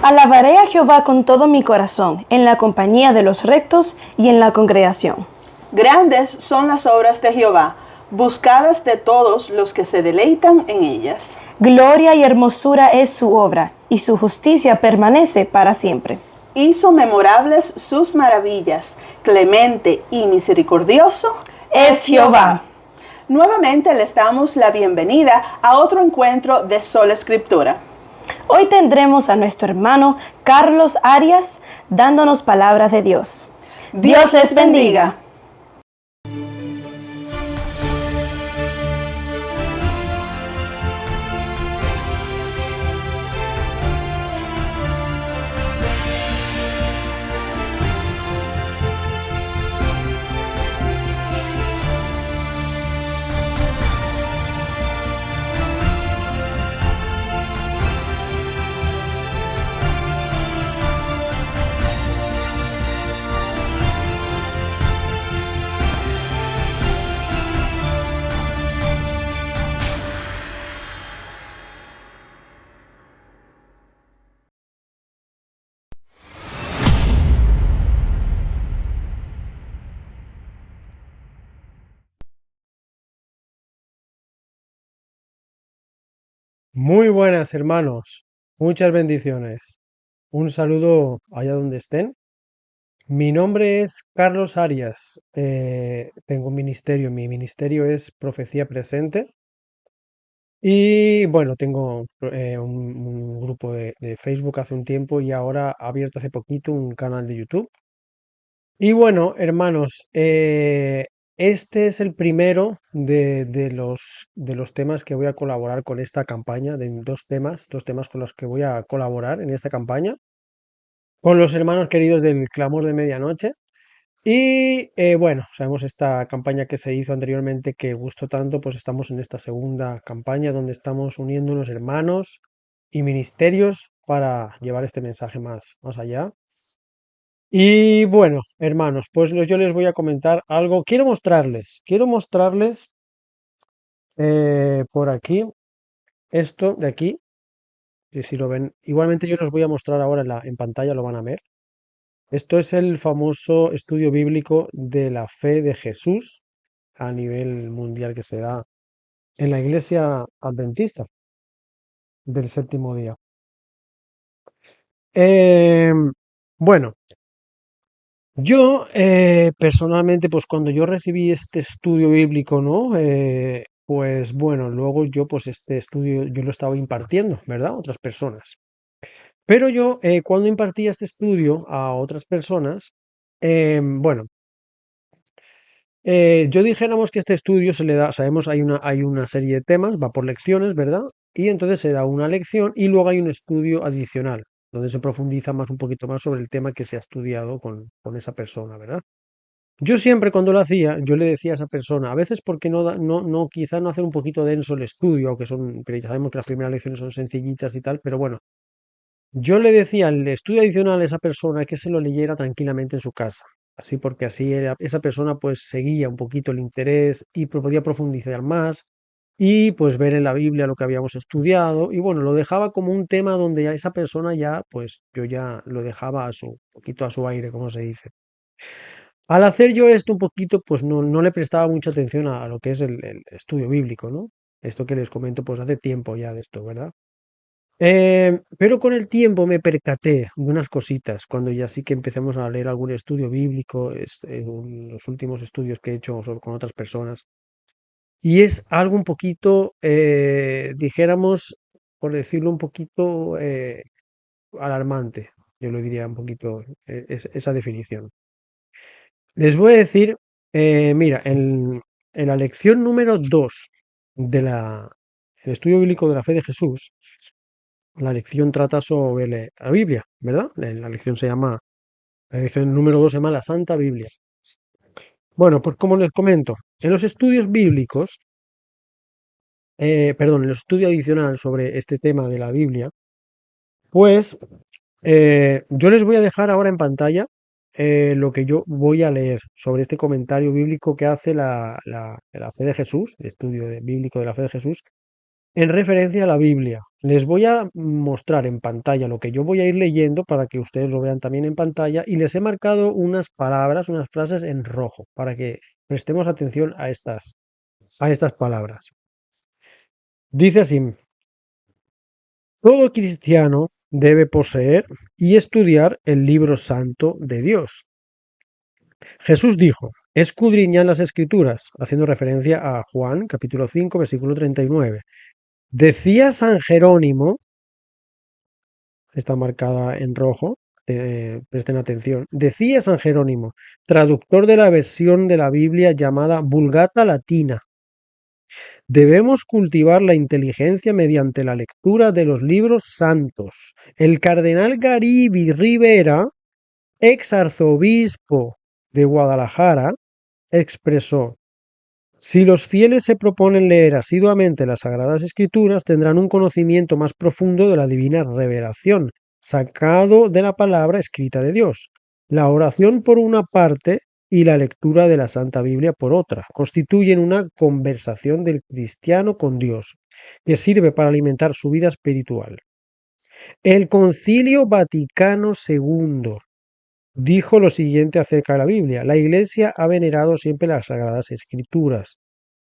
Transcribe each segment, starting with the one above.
Alabaré a Jehová con todo mi corazón, en la compañía de los rectos y en la congregación. Grandes son las obras de Jehová, buscadas de todos los que se deleitan en ellas. Gloria y hermosura es su obra, y su justicia permanece para siempre. Hizo memorables sus maravillas, clemente y misericordioso Es Jehová. Nuevamente les damos la bienvenida a otro encuentro de Sola Escritura. Hoy tendremos a nuestro hermano Carlos Arias dándonos palabras de Dios. Dios les bendiga. Muy buenas, hermanos. Muchas bendiciones. Un saludo allá donde estén. Mi nombre es Carlos Arias. Tengo un ministerio. Mi ministerio es Profecía Presente. Y bueno, tengo un grupo de Facebook hace un tiempo y ahora ha abierto hace poquito un canal de YouTube. Y bueno, hermanos, este es el primero de los temas que voy a colaborar con esta campaña, de dos temas con los que voy a colaborar en esta campaña, con los hermanos queridos del Clamor de Medianoche. Y bueno, sabemos esta campaña que se hizo anteriormente que gustó tanto, pues estamos en esta segunda campaña donde estamos uniéndonos hermanos y ministerios para llevar este mensaje más allá. Y bueno, hermanos, pues yo les voy a comentar algo. Quiero mostrarles por aquí, esto de aquí, que si lo ven, igualmente yo los voy a mostrar ahora en pantalla, lo van a ver. Esto es el famoso estudio bíblico de la fe de Jesús a nivel mundial que se da en la iglesia adventista del séptimo día. Bueno. Yo, personalmente, pues cuando yo recibí este estudio bíblico, ¿no? Pues bueno, luego yo, pues este estudio, yo lo estaba impartiendo, ¿verdad? A otras personas. Pero yo, cuando impartía este estudio a otras personas, bueno, yo dijéramos que este estudio se le da, sabemos, hay una serie de temas, va por lecciones, ¿verdad? Y entonces se da una lección y luego hay un estudio adicional, donde se profundiza un poquito más sobre el tema que se ha estudiado con esa persona, ¿verdad? Yo siempre cuando lo hacía, yo le decía a esa persona, a veces porque quizá no hacer un poquito denso el estudio, aunque pero ya sabemos que las primeras lecciones son sencillitas y tal, pero bueno, yo le decía el estudio adicional a esa persona que se lo leyera tranquilamente en su casa. Así porque así esa persona pues seguía un poquito el interés y podía profundizar más y pues ver en la Biblia lo que habíamos estudiado y bueno, lo dejaba como un tema donde ya esa persona ya pues yo ya lo dejaba a su poquito a su aire, como se dice. Al hacer yo esto un poquito, pues no le prestaba mucha atención a lo que es el estudio bíblico, ¿no? Esto que les comento, pues hace tiempo ya de esto, ¿verdad? Pero con el tiempo me percaté de unas cositas, cuando ya sí que empezamos a leer algún estudio bíblico, los últimos estudios que he hecho con otras personas, y es algo un poquito, dijéramos, por decirlo un poquito, alarmante, yo lo diría un poquito, esa definición. Les voy a decir, mira, en la lección número 2 el estudio bíblico de la fe de Jesús, la lección trata sobre la Biblia, ¿verdad? La lección la lección número 2 se llama la Santa Biblia. Bueno, pues como les comento, en los estudios bíblicos, perdón, en el estudio adicional sobre este tema de la Biblia, pues yo les voy a dejar ahora en pantalla lo que yo voy a leer sobre este comentario bíblico que hace la fe de Jesús, el estudio bíblico de la fe de Jesús, en referencia a la Biblia. Les voy a mostrar en pantalla lo que yo voy a ir leyendo para que ustedes lo vean también en pantalla y les he marcado unas palabras, unas frases en rojo para que prestemos atención a estas palabras. Dice así, todo cristiano debe poseer y estudiar el libro santo de Dios. Jesús dijo, escudriñad las escrituras, haciendo referencia a Juan capítulo 5 versículo 39. Decía San Jerónimo, está marcada en rojo, presten atención. Decía San Jerónimo, traductor de la versión de la Biblia llamada Vulgata Latina. Debemos cultivar la inteligencia mediante la lectura de los libros santos. El cardenal Garibi Rivera, ex arzobispo de Guadalajara, expresó: si los fieles se proponen leer asiduamente las Sagradas Escrituras, tendrán un conocimiento más profundo de la divina revelación, sacado de la palabra escrita de Dios. La oración por una parte y la lectura de la Santa Biblia por otra constituyen una conversación del cristiano con Dios, que sirve para alimentar su vida espiritual. El Concilio Vaticano II dijo lo siguiente acerca de la Biblia: la Iglesia ha venerado siempre las Sagradas Escrituras.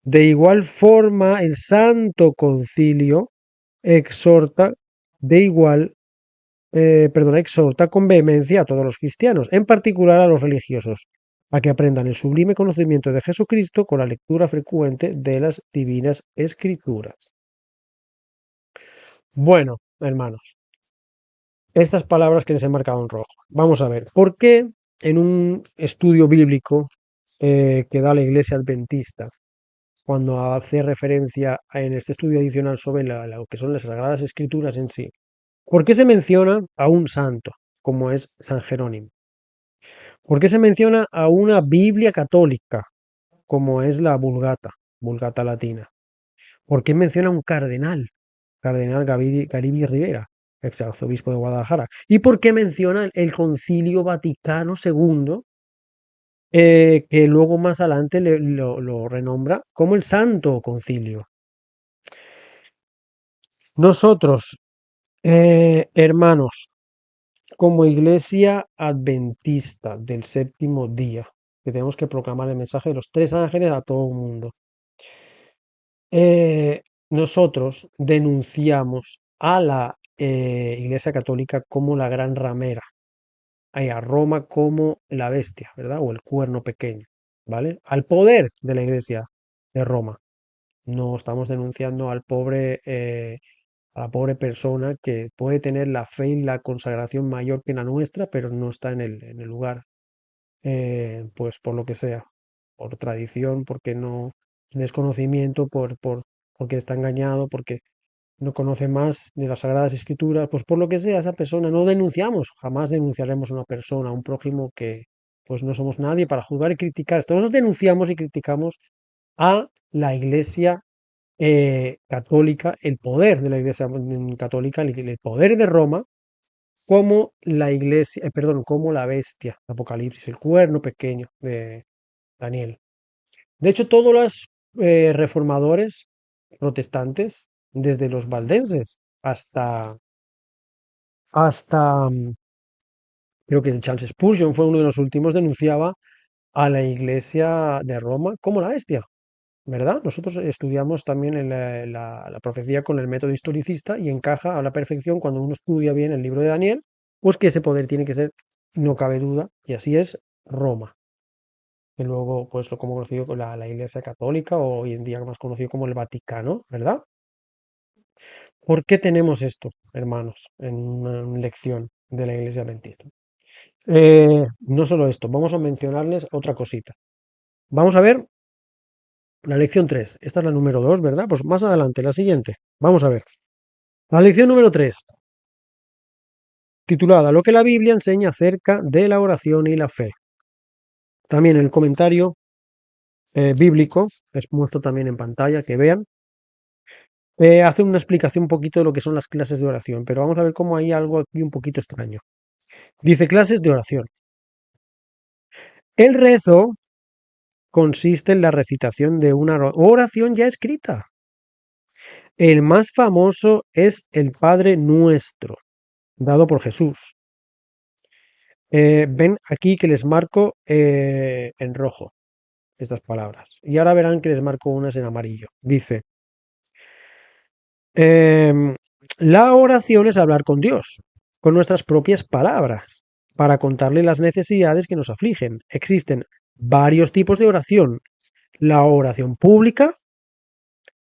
De igual forma, el Santo Concilio exhorta exhorta con vehemencia a todos los cristianos, en particular a los religiosos, a que aprendan el sublime conocimiento de Jesucristo con la lectura frecuente de las divinas escrituras. Bueno, hermanos, estas palabras que les he marcado en rojo. Vamos a ver, ¿por qué en un estudio bíblico que da la Iglesia Adventista, cuando hace referencia en este estudio adicional sobre lo que son las Sagradas Escrituras en sí, ¿por qué se menciona a un santo, como es San Jerónimo? ¿Por qué se menciona a una Biblia católica, como es la Vulgata Latina? ¿Por qué menciona a un cardenal Garibi Rivera, ex arzobispo de Guadalajara? ¿Y por qué menciona el Concilio Vaticano II, que luego más adelante lo renombra como el Santo Concilio? Nosotros, hermanos, como iglesia adventista del séptimo día, que tenemos que proclamar el mensaje de los tres ángeles a todo el mundo, nosotros denunciamos a la Iglesia Católica como la gran ramera, y a Roma como la bestia, ¿verdad? O el cuerno pequeño, ¿vale? Al poder de la Iglesia de Roma. No estamos denunciando a la pobre persona que puede tener la fe y la consagración mayor que la nuestra, pero no está en el lugar, pues por lo que sea, por tradición, porque no, desconocimiento, porque está engañado, porque no conoce más de las Sagradas Escrituras, pues por lo que sea, esa persona no denunciamos, jamás denunciaremos a una persona, a un prójimo pues no somos nadie para juzgar y criticar. Nosotros denunciamos y criticamos a la Iglesia católica, el poder de la Iglesia católica, el poder de Roma, como la Iglesia, perdón, como la bestia, Apocalipsis, el cuerno pequeño de Daniel. De hecho, todos los reformadores protestantes, desde los valdenses hasta creo que el Charles Spurgeon fue uno de los últimos, denunciaba a la Iglesia de Roma como la bestia, ¿verdad? Nosotros estudiamos también en la profecía con el método historicista y encaja a la perfección cuando uno estudia bien el libro de Daniel, pues que ese poder tiene que ser, no cabe duda, y así es Roma, que luego pues lo como conocido con la Iglesia Católica o hoy en día más conocido como el Vaticano, ¿verdad? ¿Por qué tenemos esto, hermanos, en una lección de la Iglesia Adventista? No solo esto, vamos a mencionarles otra cosita. Vamos a ver la lección 3. Esta es la número 2, ¿verdad? Pues más adelante, la siguiente. Vamos a ver. La lección número 3, titulada Lo que la Biblia enseña acerca de la oración y la fe. También el comentario bíblico, les muestro también en pantalla que vean, hace una explicación un poquito de lo que son las clases de oración, pero vamos a ver cómo hay algo aquí un poquito extraño. Dice clases de oración. El rezo consiste en la recitación de una oración ya escrita. El más famoso es el Padre Nuestro, dado por Jesús. Ven aquí que les marco en rojo estas palabras. Y ahora verán que les marco unas en amarillo. Dice, la oración es hablar con Dios, con nuestras propias palabras, para contarle las necesidades que nos afligen. Existen varios tipos de oración. La oración pública,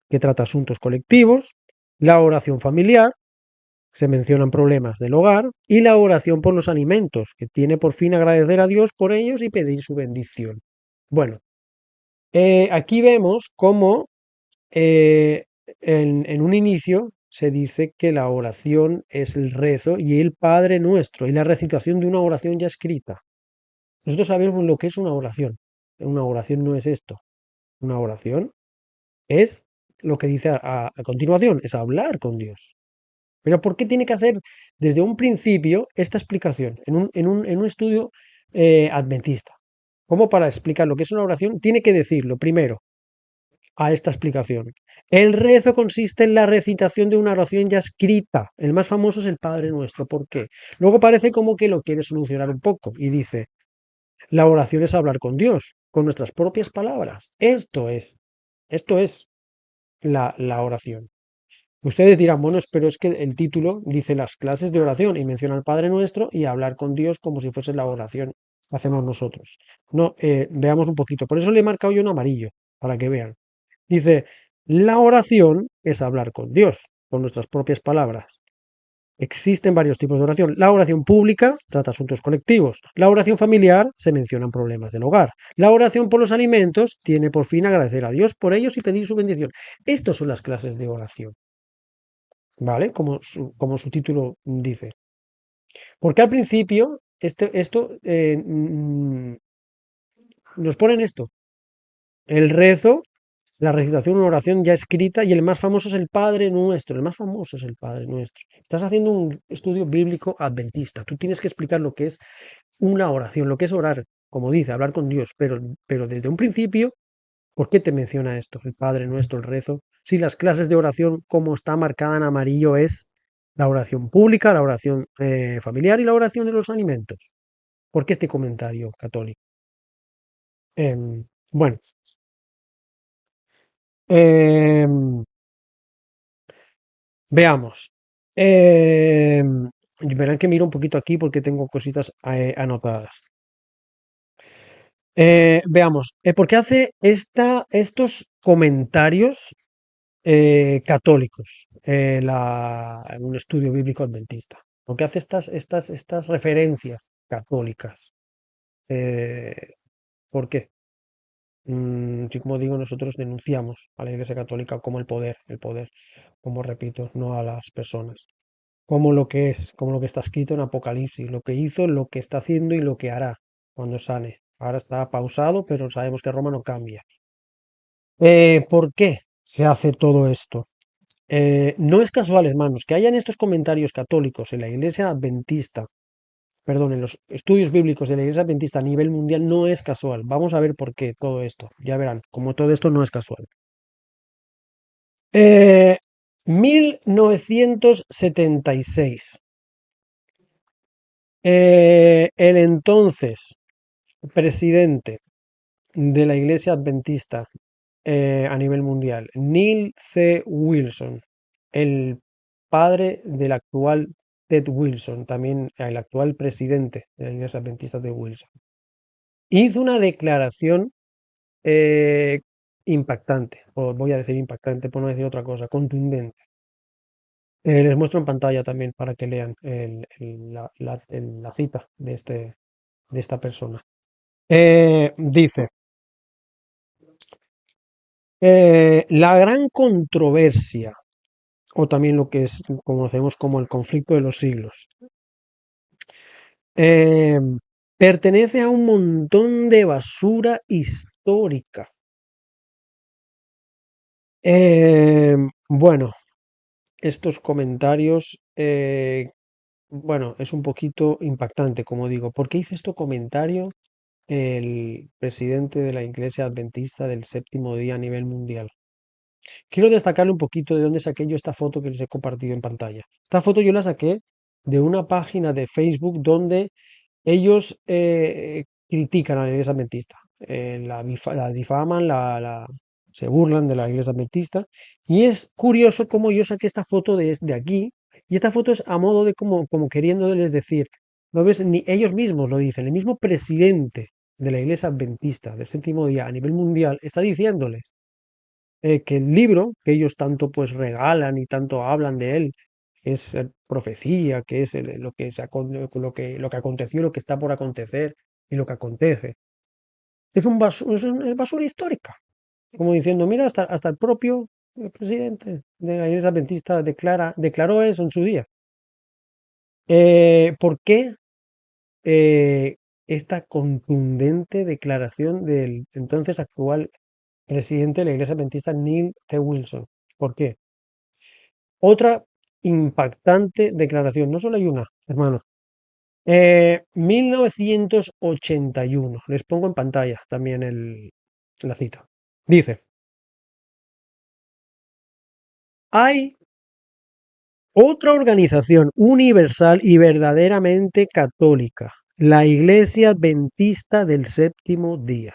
que trata asuntos colectivos, la oración familiar, se mencionan problemas del hogar, y la oración por los alimentos, que tiene por fin agradecer a Dios por ellos y pedir su bendición. Bueno, aquí vemos cómo en un inicio se dice que la oración es el rezo y el Padre Nuestro, y la recitación de una oración ya escrita. Nosotros sabemos lo que es una oración. Una oración no es esto. Una oración es lo que dice a continuación, es hablar con Dios. Pero ¿por qué tiene que hacer desde un principio esta explicación en un estudio adventista? Como para explicar lo que es una oración, tiene que decirlo primero a esta explicación. El rezo consiste en la recitación de una oración ya escrita. El más famoso es el Padre Nuestro. ¿Por qué? Luego parece como que lo quiere solucionar un poco y dice, la oración es hablar con Dios, con nuestras propias palabras. Esto es la oración. Ustedes dirán, bueno, pero es que el título dice las clases de oración y menciona al Padre Nuestro y hablar con Dios como si fuese la oración que hacemos nosotros. No, veamos un poquito. Por eso le he marcado yo un amarillo, para que vean. Dice, la oración es hablar con Dios, con nuestras propias palabras. Existen varios tipos de oración. La oración pública trata asuntos colectivos. La oración familiar se mencionan problemas del hogar. La oración por los alimentos tiene por fin agradecer a Dios por ellos y pedir su bendición. Estas son las clases de oración. ¿Vale? Como su título dice. Porque al principio esto nos ponen esto. El rezo, la recitación, una oración ya escrita y el más famoso es el Padre Nuestro. El más famoso es el Padre Nuestro. Estás haciendo un estudio bíblico adventista. Tú tienes que explicar lo que es una oración, lo que es orar, como dice, hablar con Dios. Pero desde un principio, ¿por qué te menciona esto? El Padre Nuestro, el rezo. Si las clases de oración, como está marcada en amarillo, es la oración pública, la oración familiar y la oración de los alimentos. ¿Por qué este comentario católico? Bueno, em, veamos. Verán que miro un poquito aquí porque tengo cositas anotadas. Veamos, ¿por qué hace estos comentarios católicos en un estudio bíblico adventista? ¿Por qué hace estas referencias católicas? Eh, ¿Por qué? Sí, como digo, nosotros denunciamos a la Iglesia Católica como el poder, como repito, no a las personas, como lo que es, como lo que está escrito en Apocalipsis, lo que hizo, lo que está haciendo y lo que hará. cuando sane. Ahora está pausado, pero sabemos que Roma no cambia. ¿Por qué se hace todo esto? No es casual, hermanos, que hayan estos comentarios católicos en la Iglesia Adventista, perdón, en los estudios bíblicos de la Iglesia Adventista a nivel mundial, no es casual. Vamos a ver por qué todo esto. Ya verán, como todo esto no es casual. 1976. El entonces presidente de la Iglesia Adventista a nivel mundial, Neil C. Wilson, el padre del actual Ted Wilson, también el actual presidente de la Iglesia Adventista de Wilson, hizo una declaración eh, impactante, o voy a decir impactante por no decir otra cosa, contundente. Les muestro en pantalla también para que lean la cita de esta persona. Dice, la gran controversia, o también lo que conocemos como el conflicto de los siglos, eh, pertenece a un montón de basura histórica. Bueno, estos comentarios, bueno, es un poquito impactante, como digo. ¿Por qué hice este comentario el presidente de la Iglesia Adventista del Séptimo Día a nivel mundial? Quiero destacarle un poquito de dónde saqué yo esta foto que les he compartido en pantalla. Esta foto yo la saqué de una página de Facebook donde ellos critican a la Iglesia Adventista, la difaman, se burlan de la Iglesia Adventista. Y es curioso cómo yo saqué esta foto de aquí, y esta foto es a modo de como queriéndoles decir, ¿no ves? Ni ellos mismos lo dicen, el mismo presidente de la Iglesia Adventista del Séptimo Día a nivel mundial está diciéndoles que el libro que ellos tanto pues regalan y tanto hablan de él es profecía, que es lo que aconteció, lo que está por acontecer y lo que acontece. Es basura histórica, como diciendo, mira, hasta el propio presidente de la Iglesia Adventista declaró eso en su día. ¿Por qué esta contundente declaración del entonces actual presidente de la Iglesia Adventista, Neil T. Wilson? ¿Por qué? Otra impactante declaración, no solo hay una, hermanos. 1981, les pongo en pantalla también la cita. Dice, hay otra organización universal y verdaderamente católica, la Iglesia Adventista del Séptimo Día.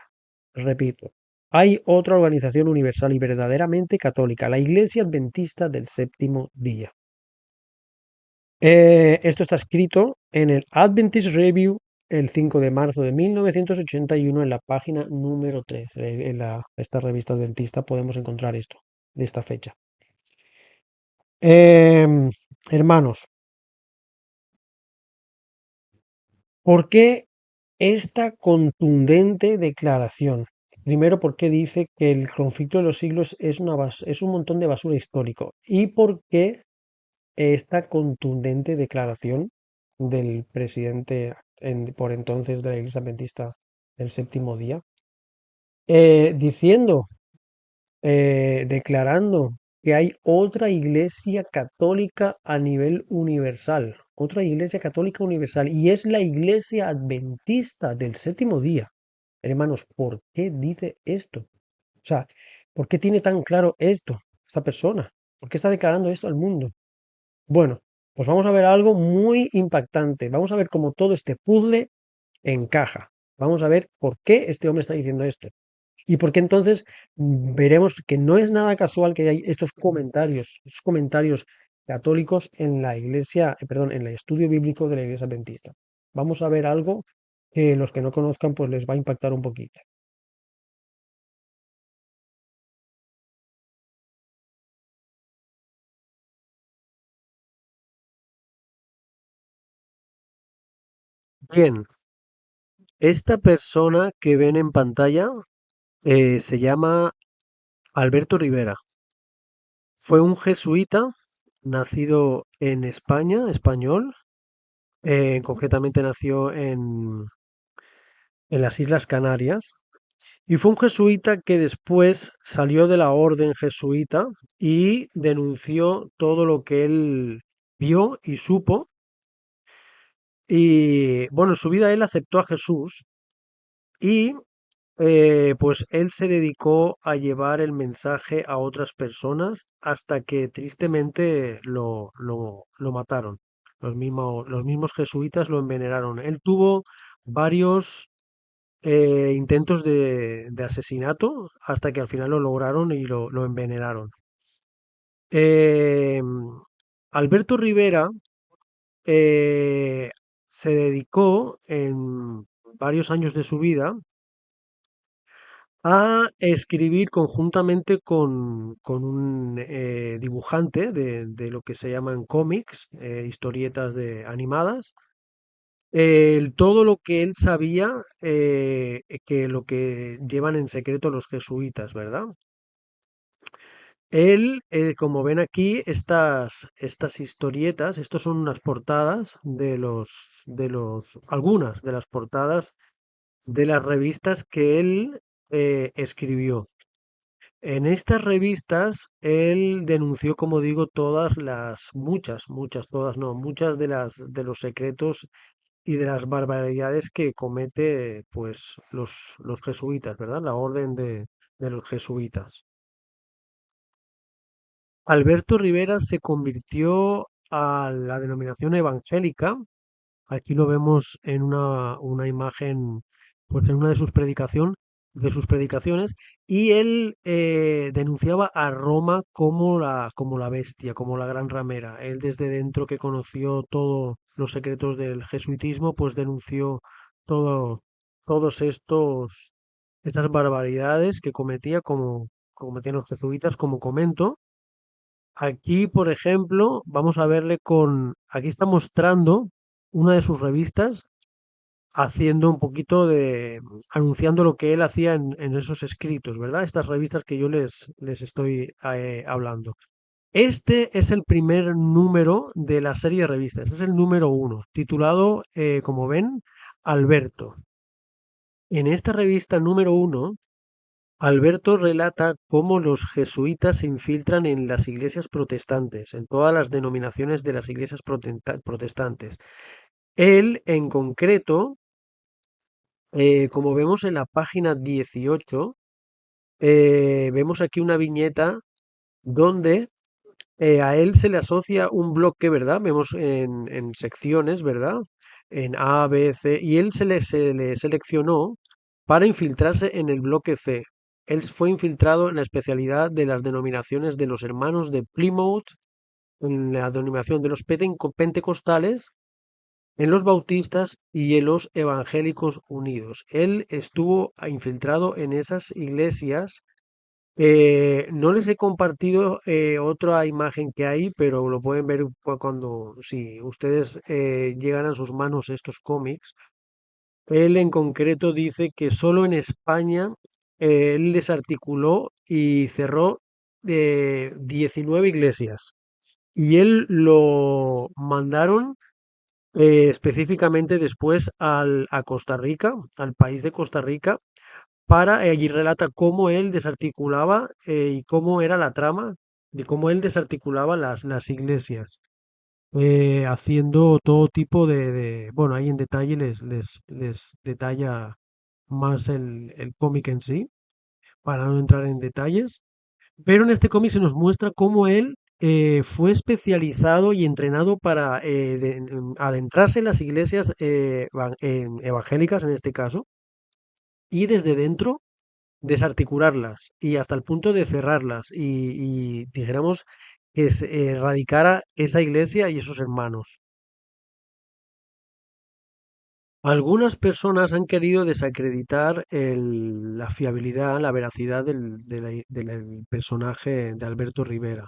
Repito, hay otra organización universal y verdaderamente católica, la Iglesia Adventista del Séptimo Día. Esto está escrito en el Adventist Review el 5 de marzo de 1981 en la página número 3. Esta revista adventista podemos encontrar esto, de esta fecha. Hermanos, ¿por qué esta contundente declaración? Primero, porque dice que el conflicto de los siglos es un montón de basura histórico. ¿Y por qué esta contundente declaración del presidente por entonces de la Iglesia Adventista del Séptimo Día? Diciendo, declarando que hay otra iglesia católica a nivel universal, otra iglesia católica universal, y es la Iglesia Adventista del Séptimo Día. Hermanos, ¿por qué dice esto? O sea, ¿por qué tiene tan claro esto esta persona? ¿Por qué está declarando esto al mundo? Bueno, pues vamos a ver algo muy impactante. Vamos a ver cómo todo este puzzle encaja. Vamos a ver por qué este hombre está diciendo esto. Y por qué entonces veremos que no es nada casual que hay estos comentarios católicos en la iglesia, perdón, en el estudio bíblico de la iglesia adventista. Vamos a ver algo que los que no conozcan pues les va a impactar un poquito. Bien, esta persona que ven en pantalla se llama Alberto Rivera. Fue un jesuita nacido en España, español. Concretamente nació en las Islas Canarias. Y fue un jesuita que después salió de la orden jesuita y denunció todo lo que él vio y supo. Y bueno, en su vida él aceptó a Jesús y pues él se dedicó a llevar el mensaje a otras personas hasta que tristemente lo mataron. Los mismos jesuitas lo envenenaron. Él tuvo varios intentos de asesinato hasta que al final lo lograron y lo envenenaron. Eh, Alberto Rivera eh, se dedicó en varios años de su vida a escribir conjuntamente con un dibujante de lo que se llaman cómics, historietas animadas, todo lo que él sabía, que lo que llevan en secreto los jesuitas, ¿verdad? Él, como ven aquí, estas historietas, estos son unas portadas algunas de las portadas de las revistas que él escribió. En estas revistas él denunció, como digo, todas no, muchas de los secretos y de las barbaridades que comete, pues, los jesuitas, ¿verdad? La orden de los jesuitas. Alberto Rivera se convirtió a la denominación evangélica. Aquí lo vemos en una imagen, pues en una de sus predicaciones, y él denunciaba a Roma como la bestia, como la gran ramera. Él desde dentro que conoció todos los secretos del jesuitismo, pues denunció todo, estas barbaridades que cometían los jesuitas, como comento. Aquí, por ejemplo, vamos a verle aquí está mostrando una de sus revistas, haciendo un poquito anunciando lo que él hacía en esos escritos, ¿verdad? Estas revistas que yo les estoy hablando. Este es el primer número de la serie de revistas, es el número 1, titulado, como ven, Alberto. En esta revista número 1, Alberto relata cómo los jesuitas se infiltran en las iglesias protestantes, en todas las denominaciones de las iglesias protestantes. Él, en concreto, como vemos en la página 18, vemos aquí una viñeta donde a él se le asocia un bloque, ¿verdad? Vemos en secciones, ¿verdad? En A, B, C, y él se le seleccionó para infiltrarse en el bloque C. Él fue infiltrado en la especialidad de las denominaciones de los hermanos de Plymouth, en la denominación de los pentecostales, en los bautistas y en los evangélicos unidos. Él estuvo infiltrado en esas iglesias. No les he compartido otra imagen que hay, pero lo pueden ver si ustedes llegan a sus manos estos cómics. Él en concreto dice que solo en España él desarticuló y cerró 19 iglesias. Y él lo mandaron específicamente después a Costa Rica, al país de Costa Rica, allí relata cómo él desarticulaba y cómo era la trama de cómo él desarticulaba las iglesias, haciendo todo tipo bueno, ahí en detalle les detalla más el cómic en sí, para no entrar en detalles, pero en este cómic se nos muestra cómo él fue especializado y entrenado para adentrarse en las iglesias evangélicas, en este caso, y desde dentro desarticularlas y hasta el punto de cerrarlas y dijéramos que se erradicara esa iglesia y esos hermanos. Algunas personas han querido desacreditar la fiabilidad, la veracidad del personaje de Alberto Rivera.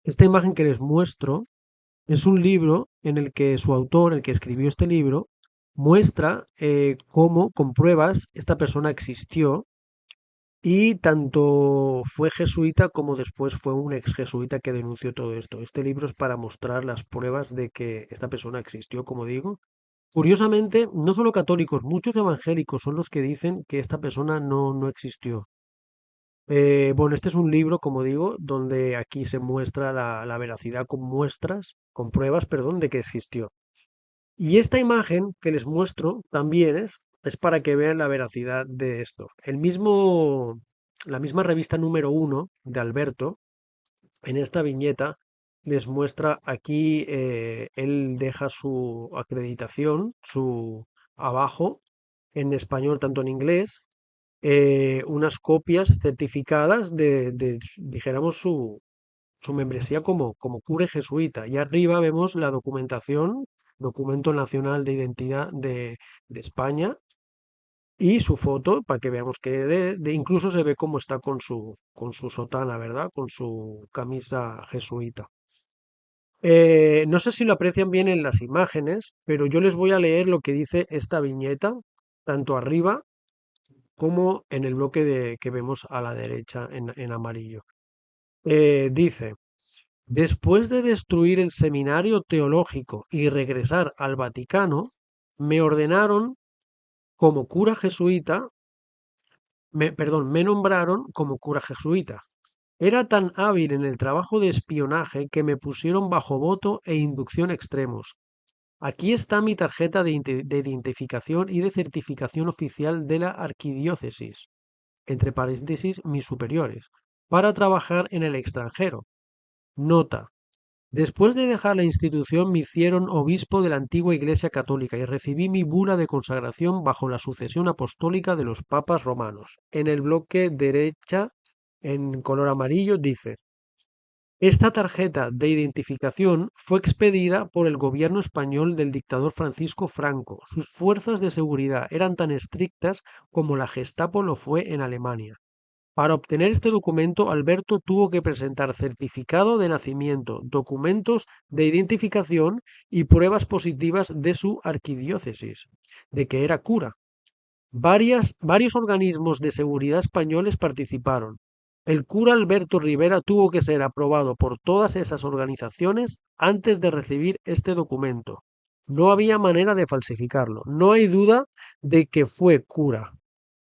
Esta imagen que les muestro es un libro en el que su autor, el que escribió este libro, muestra cómo, con pruebas, esta persona existió y tanto fue jesuita como después fue un ex jesuita que denunció todo esto. Este libro es para mostrar las pruebas de que esta persona existió, como digo, Curiosamente, no solo católicos, muchos evangélicos son los que dicen que esta persona no existió. Bueno, este es un libro, como digo, donde aquí se muestra la veracidad con muestras, con pruebas, perdón, de que existió. Y esta imagen que les muestro también es para que vean la veracidad de esto. La misma revista número 1 de Alberto, en esta viñeta, les muestra aquí, él deja su acreditación, su abajo, en español, tanto en inglés, unas copias certificadas dijéramos, su membresía como cura jesuita. Y arriba vemos la documentación, Documento Nacional de Identidad de España, y su foto, para que veamos que incluso se ve cómo está con su sotana, ¿verdad? Con su camisa jesuita. No sé si lo aprecian bien en las imágenes, pero yo les voy a leer lo que dice esta viñeta, tanto arriba como en el bloque que vemos a la derecha en amarillo. Dice, después de destruir el seminario teológico y regresar al Vaticano, me ordenaron como cura jesuita, me nombraron como cura jesuita. Era tan hábil en el trabajo de espionaje que me pusieron bajo voto e inducción extremos. Aquí está mi tarjeta de identificación y de certificación oficial de la arquidiócesis, entre paréntesis mis superiores, para trabajar en el extranjero. Nota. Después de dejar la institución me hicieron obispo de la antigua Iglesia Católica y recibí mi bula de consagración bajo la sucesión apostólica de los papas romanos. En el bloque derecha, en color amarillo, dice: esta tarjeta de identificación fue expedida por el gobierno español del dictador Francisco Franco. Sus fuerzas de seguridad eran tan estrictas como la Gestapo lo fue en Alemania. Para obtener este documento, Alberto tuvo que presentar certificado de nacimiento, documentos de identificación y pruebas positivas de su arquidiócesis, de que era cura. Varios organismos de seguridad españoles participaron. El cura Alberto Rivera tuvo que ser aprobado por todas esas organizaciones antes de recibir este documento. No había manera de falsificarlo. No hay duda de que fue cura.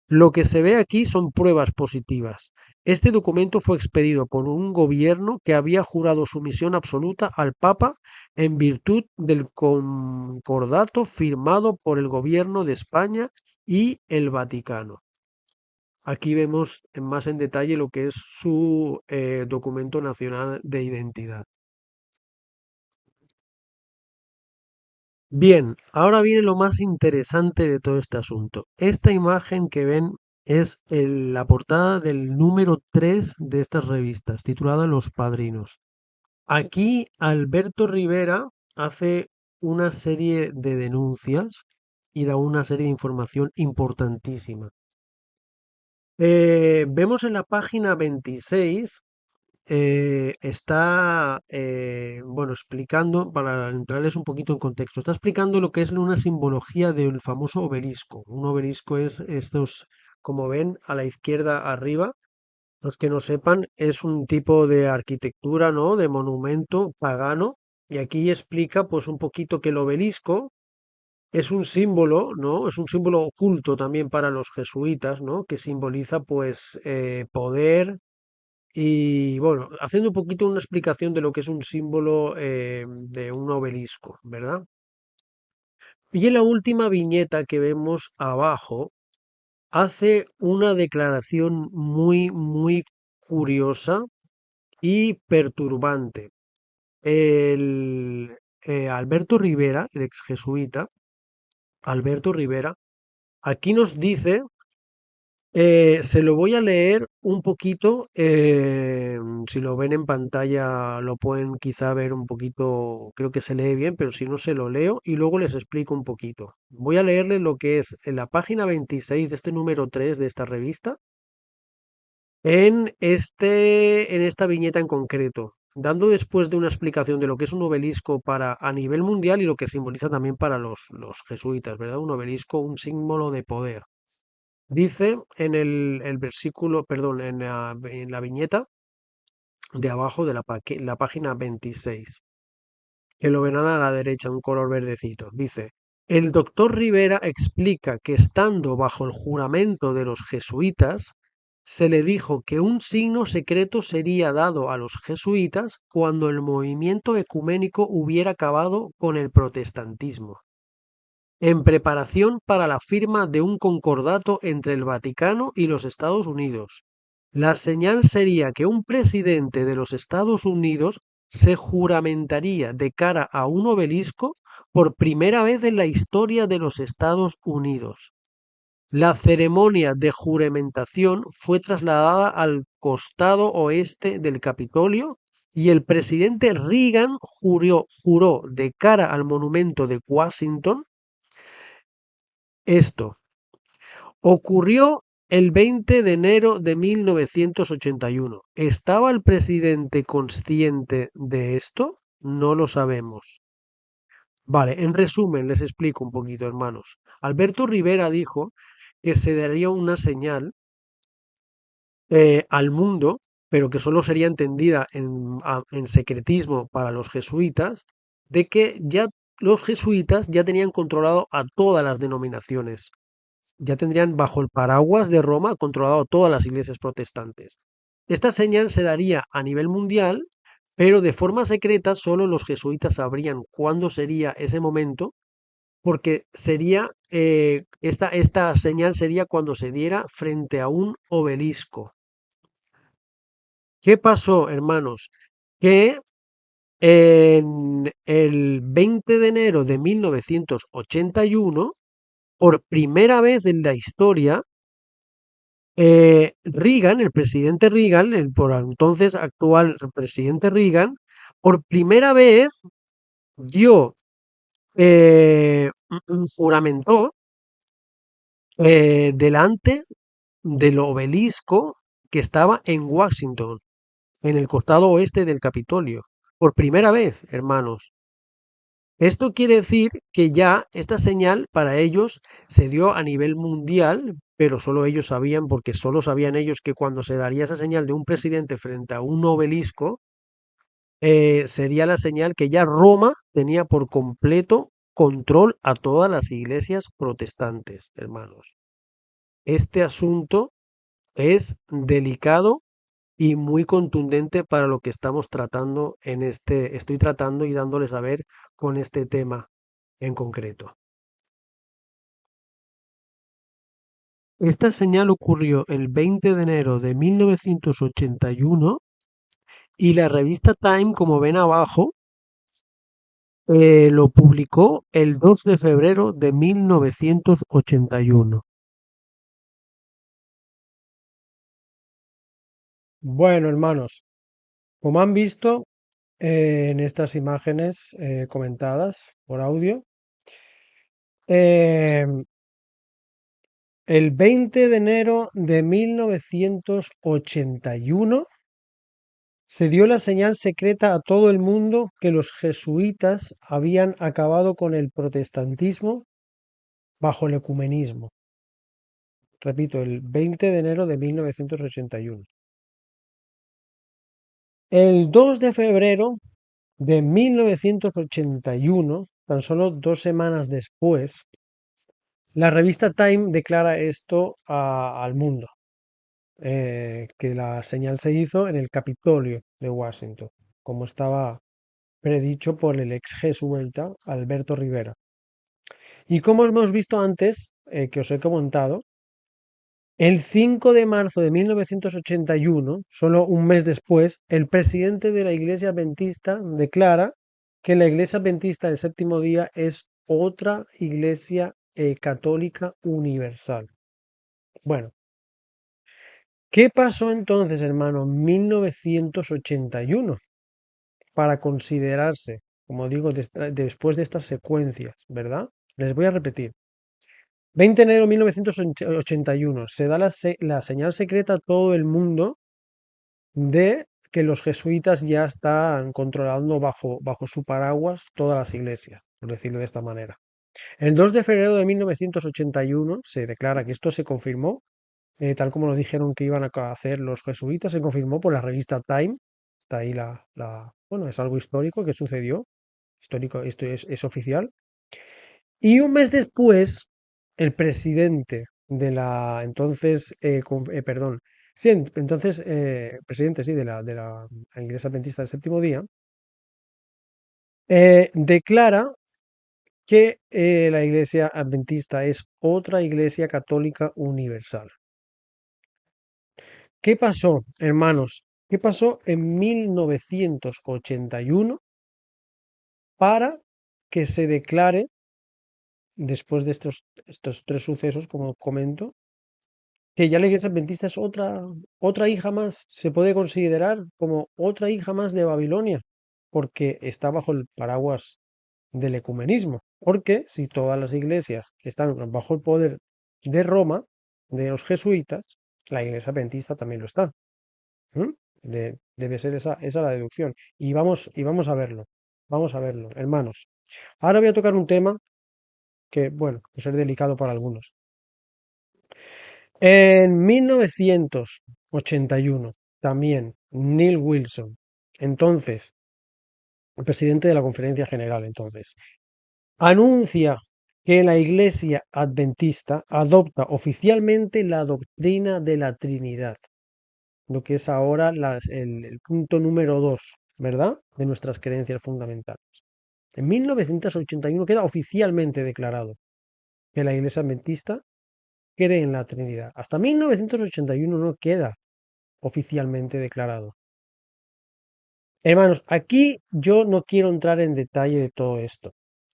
Lo que se ve aquí son pruebas positivas. Este documento fue expedido por un gobierno que había jurado sumisión absoluta al Papa en virtud del concordato firmado por el gobierno de España y el Vaticano. Aquí vemos más en detalle lo que es su documento nacional de identidad. Bien, ahora viene lo más interesante de todo este asunto. Esta imagen que ven es la portada del número 3 de estas revistas, titulada Los Padrinos. Aquí Alberto Rivera hace una serie de denuncias y da una serie de información importantísima. Vemos en la página 26, está, bueno, explicando, para entrarles un poquito en contexto, está explicando lo que es una simbología del famoso obelisco. Un obelisco es estos, como ven, a la izquierda arriba. Los que no sepan, es un tipo de arquitectura, ¿no? De monumento pagano. Y aquí explica, pues, un poquito que el obelisco es un símbolo, ¿no? Es un símbolo oculto también para los jesuitas, ¿no? Que simboliza, pues, poder y, bueno, haciendo un poquito una explicación de lo que es un símbolo de un obelisco, ¿verdad? Y en la última viñeta que vemos abajo, hace una declaración muy curiosa y perturbante. El Alberto Rivera, el ex jesuita, Alberto Rivera, aquí nos dice, se lo voy a leer un poquito, si lo ven en pantalla lo pueden quizá ver un poquito, creo que se lee bien, pero si no se lo leo y luego les explico un poquito. Voy a leerles lo que es en la página 26 de este número 3 de esta revista, en esta viñeta en concreto, dando después de una explicación de lo que es un obelisco para a nivel mundial y lo que simboliza también para los jesuitas, ¿verdad? Un obelisco, un símbolo de poder. Dice en el versículo, perdón, en la viñeta de abajo de la página 26, que lo verán a la derecha, un color verdecito. Dice: El doctor Rivera explica que estando bajo el juramento de los jesuitas, se le dijo que un signo secreto sería dado a los jesuitas cuando el movimiento ecuménico hubiera acabado con el protestantismo, en preparación para la firma de un concordato entre el Vaticano y los Estados Unidos. La señal sería que un presidente de los Estados Unidos se juramentaría de cara a un obelisco por primera vez en la historia de los Estados Unidos. La ceremonia de juramentación fue trasladada al costado oeste del Capitolio y el presidente Reagan juró de cara al monumento de Washington. Esto ocurrió el 20 de enero de 1981. ¿Estaba el presidente consciente de esto? No lo sabemos. Vale, en resumen, les explico un poquito, hermanos. Alberto Rivera dijo que se daría una señal al mundo, pero que solo sería entendida en secretismo para los jesuitas, de que ya los jesuitas ya tenían controlado a todas las denominaciones, ya tendrían bajo el paraguas de Roma controlado todas las iglesias protestantes. Esta señal se daría a nivel mundial, pero de forma secreta solo los jesuitas sabrían cuándo sería ese momento, porque sería esta señal sería cuando se diera frente a un obelisco. ¿Qué pasó, hermanos? Que en el 20 de enero de 1981, por primera vez en la historia, Reagan, el presidente Reagan, el por entonces actual presidente Reagan, por primera vez dio, juramentó delante del obelisco que estaba en Washington, en el costado oeste del Capitolio. Por primera vez, hermanos. Esto quiere decir que ya esta señal para ellos se dio a nivel mundial, pero solo ellos sabían, porque solo sabían ellos que cuando se daría esa señal de un presidente frente a un obelisco, sería la señal que ya Roma tenía por completo control a todas las iglesias protestantes, hermanos. Este asunto es delicado y muy contundente para lo que estamos tratando estoy tratando y dándoles a ver con este tema en concreto. Esta señal ocurrió el 20 de enero de 1981 y la revista Time, como ven abajo, lo publicó el 2 de febrero de 1981. Bueno, hermanos, como han visto en estas imágenes comentadas por audio, el 20 de enero de 1981 se dio la señal secreta a todo el mundo que los jesuitas habían acabado con el protestantismo bajo el ecumenismo. Repito, el 20 de enero de 1981. El 2 de febrero de 1981, tan solo 2 semanas después, la revista Time declara esto al mundo, que la señal se hizo en el Capitolio de Washington, como estaba predicho por el ex jesuita Alberto Rivera. Y como hemos visto antes, que os he comentado, el 5 de marzo de 1981, solo un mes después, el presidente de la Iglesia Adventista declara que la Iglesia Adventista del Séptimo Día es otra iglesia católica universal. Bueno, ¿qué pasó entonces, hermano, en 1981 para considerarse, como digo, después de estas secuencias, ¿verdad? Les voy a repetir. 20 de enero de 1981 se da la señal secreta a todo el mundo de que los jesuitas ya están controlando bajo su paraguas todas las iglesias, por decirlo de esta manera. El 2 de febrero de 1981 se declara que esto se confirmó, tal como lo dijeron que iban a hacer los jesuitas, se confirmó por la revista Time. Está ahí bueno, es algo histórico que sucedió, histórico, esto es oficial. Y un mes después, el presidente de la entonces, perdón, sí, entonces, presidente, sí, de la Iglesia Adventista del Séptimo Día, declara que la Iglesia Adventista es otra Iglesia Católica Universal. ¿Qué pasó, hermanos? ¿Qué pasó en 1981 para que se declare, después de estos tres sucesos, como comento, que ya la Iglesia Adventista es otra hija más? Se puede considerar como otra hija más de Babilonia, porque está bajo el paraguas del ecumenismo. Porque si todas las iglesias están bajo el poder de Roma, de los jesuitas, la Iglesia Adventista también lo está. ¿Mm? Debe ser esa la deducción. Y vamos a verlo. Vamos a verlo, hermanos. Ahora voy a tocar un tema que, bueno, puede ser delicado para algunos. En 1981, también Neil Wilson, entonces, el presidente de la Conferencia General, entonces, anuncia que la Iglesia Adventista adopta oficialmente la doctrina de la Trinidad, lo que es ahora el punto número 2, ¿verdad? De nuestras creencias fundamentales. En 1981 queda oficialmente declarado que la Iglesia Adventista cree en la Trinidad. Hasta 1981 no queda oficialmente declarado. Hermanos, aquí yo no quiero entrar en detalle de todo esto.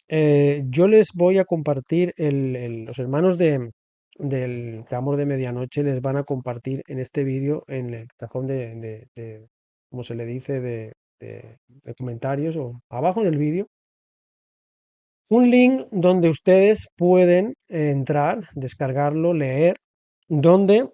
Yo les voy a compartir, los hermanos del Clamor de Medianoche les van a compartir en este vídeo, en el cajón ¿cómo se le dice?, de comentarios o abajo del vídeo, un link donde ustedes pueden entrar, descargarlo, leer, donde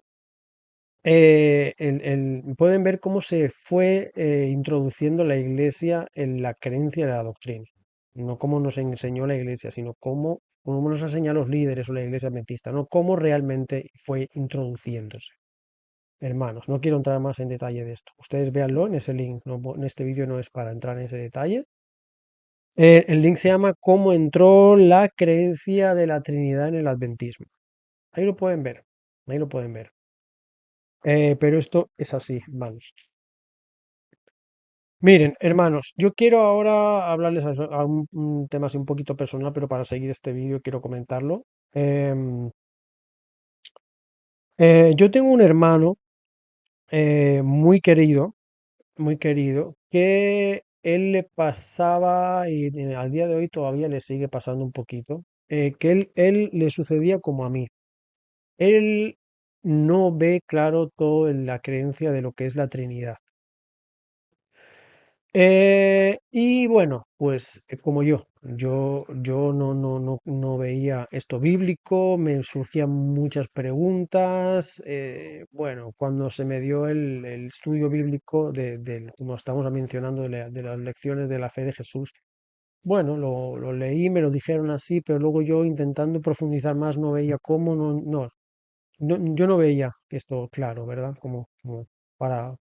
pueden ver cómo se fue introduciendo la Iglesia en la creencia de la doctrina. No cómo nos enseñó la Iglesia, sino cómo nos enseñan los líderes o la Iglesia Adventista, no cómo realmente fue introduciéndose. Hermanos, no quiero entrar más en detalle de esto. Ustedes véanlo en ese link. En este vídeo no es para entrar en ese detalle. El link se llama ¿Cómo entró la creencia de la Trinidad en el Adventismo? Ahí lo pueden ver. Ahí lo pueden ver. Pero esto es así, vamos. Miren, hermanos, yo quiero ahora hablarles a un tema así un poquito personal, pero para seguir este vídeo quiero comentarlo. Em, yo tengo un hermano muy querido, que él le pasaba, y al día de hoy todavía le sigue pasando un poquito, que él le sucedía como a mí. Él no ve claro todo en la creencia de lo que es la Trinidad. Y bueno, pues como yo no veía esto bíblico, me surgían muchas preguntas. Bueno, cuando se me dio el estudio bíblico como estamos mencionando, de las lecciones de la fe de Jesús, bueno, lo leí, me lo dijeron así, pero luego yo intentando profundizar más no veía cómo, yo no veía esto claro, ¿verdad? Como para,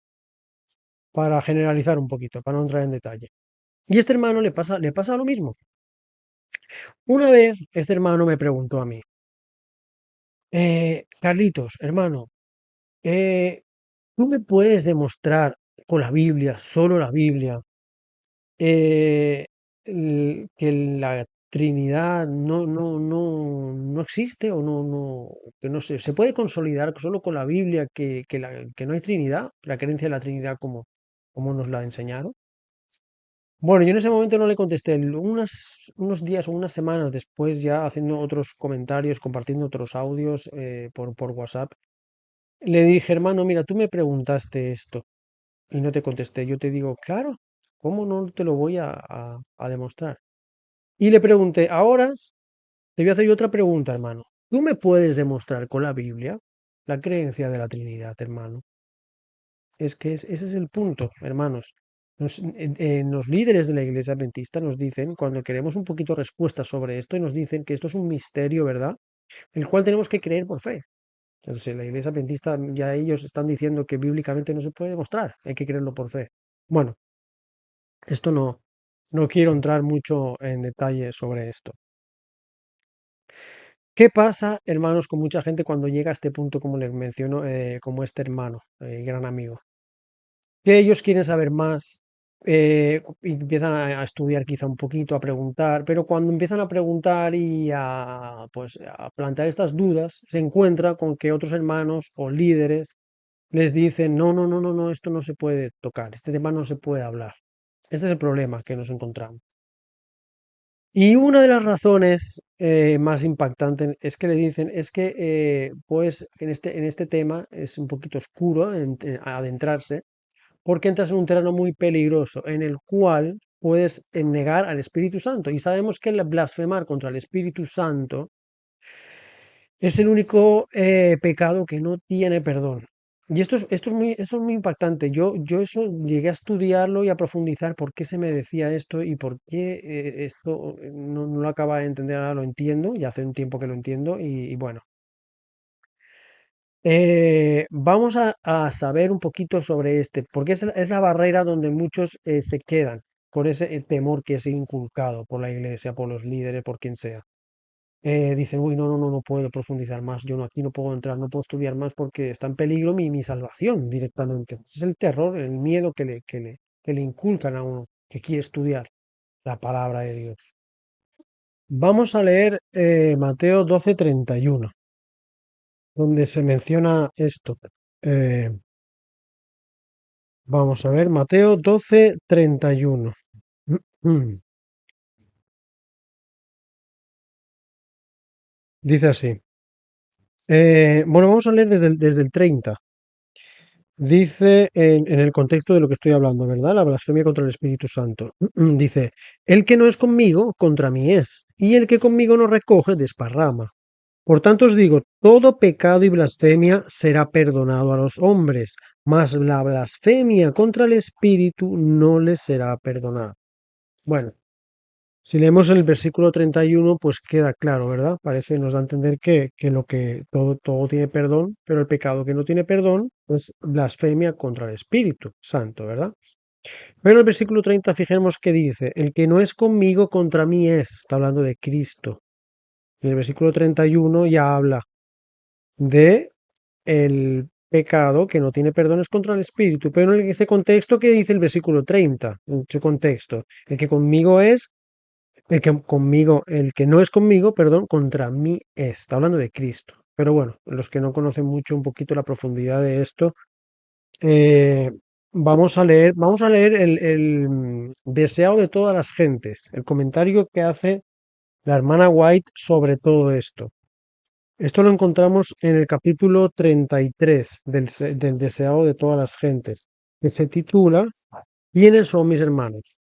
para generalizar un poquito, para no entrar en detalle. Y este hermano le pasa lo mismo. Una vez este hermano me preguntó a mí, Carlitos, hermano, ¿tú me puedes demostrar con la Biblia, solo la Biblia, eh, que la Trinidad no existe o que no se puede consolidar solo con la Biblia que no hay Trinidad, la creencia de la Trinidad como nos la enseñaron? Bueno, yo en ese momento no le contesté. Unos días o unas semanas después, ya haciendo otros comentarios, compartiendo otros audios por WhatsApp, le dije, hermano, mira, tú me preguntaste esto y no te contesté. Yo te digo, claro, ¿cómo no te lo voy a demostrar? Y le pregunté, ahora te voy a hacer yo otra pregunta, hermano. ¿Tú me puedes demostrar con la Biblia la creencia de la Trinidad, hermano? Es que ese es el punto, hermanos. Los líderes de la Iglesia Adventista nos dicen, cuando queremos un poquito respuesta sobre esto, y nos dicen que esto es un misterio, ¿verdad? El cual tenemos que creer por fe. Entonces, la Iglesia Adventista, ya ellos están diciendo que bíblicamente no se puede demostrar, hay que creerlo por fe. Bueno, esto no quiero entrar mucho en detalle sobre esto. ¿Qué pasa, hermanos, con mucha gente cuando llega a este punto, como les menciono, como este hermano, gran amigo? Que ellos quieren saber más, y empiezan a estudiar quizá un poquito, a preguntar, pero cuando empiezan a preguntar y a, pues, a plantear estas dudas, se encuentra con que otros hermanos o líderes les dicen, no, no, no, no, no, esto no se puede tocar, este tema no se puede hablar. Este es el problema que nos encontramos. Y una de las razones más impactantes es que le dicen, es que pues en este tema es un poquito oscuro adentrarse, porque entras en un terreno muy peligroso en el cual puedes negar al Espíritu Santo. Y sabemos que el blasfemar contra el Espíritu Santo es el único pecado que no tiene perdón. Y esto es muy impactante. Yo eso llegué a estudiarlo y a profundizar por qué se me decía esto y por qué esto no lo acaba de entender, ahora lo entiendo, ya hace un tiempo que lo entiendo y bueno. Vamos a saber un poquito sobre porque es la barrera donde muchos se quedan por ese temor que es inculcado por la iglesia, por los líderes, por quien sea. Dicen, uy, no, no, no, no puedo profundizar más, yo no, aquí no puedo entrar, no puedo estudiar más porque está en peligro mi salvación directamente. Ese es el terror, el miedo que le inculcan a uno que quiere estudiar la palabra de Dios. Vamos a leer Mateo 12:31, donde se menciona esto. Eh, Vamos a ver, Mateo 12:31. Dice así. Bueno, vamos a leer desde el 30. Dice en el contexto de lo que estoy hablando, ¿verdad? La blasfemia contra el Espíritu Santo. Dice, el que no es conmigo, contra mí es, y el que conmigo no recoge, desparrama. Por tanto os digo, todo pecado y blasfemia será perdonado a los hombres, mas la blasfemia contra el Espíritu no les será perdonada. Bueno, si leemos el versículo 31, pues queda claro, ¿verdad? Parece, nos da a entender que todo tiene perdón, pero el pecado que no tiene perdón es blasfemia contra el Espíritu Santo, ¿verdad? Pero el versículo 30, fijemos que dice, el que no es conmigo, contra mí es, está hablando de Cristo. Y el versículo 31 ya habla de el pecado que no tiene perdón es contra el Espíritu, pero en ese contexto que dice el versículo 30, en ese contexto, el que conmigo es el que no es conmigo, perdón, contra mí es. Está hablando de Cristo. Pero bueno, los que no conocen mucho un poquito la profundidad de esto, eh, vamos a leer el deseado de todas las gentes, el comentario que hace la hermana White sobre todo esto. Esto lo encontramos en el capítulo 33 del deseado de todas las gentes, que se titula ¿Quiénes son mis hermanos?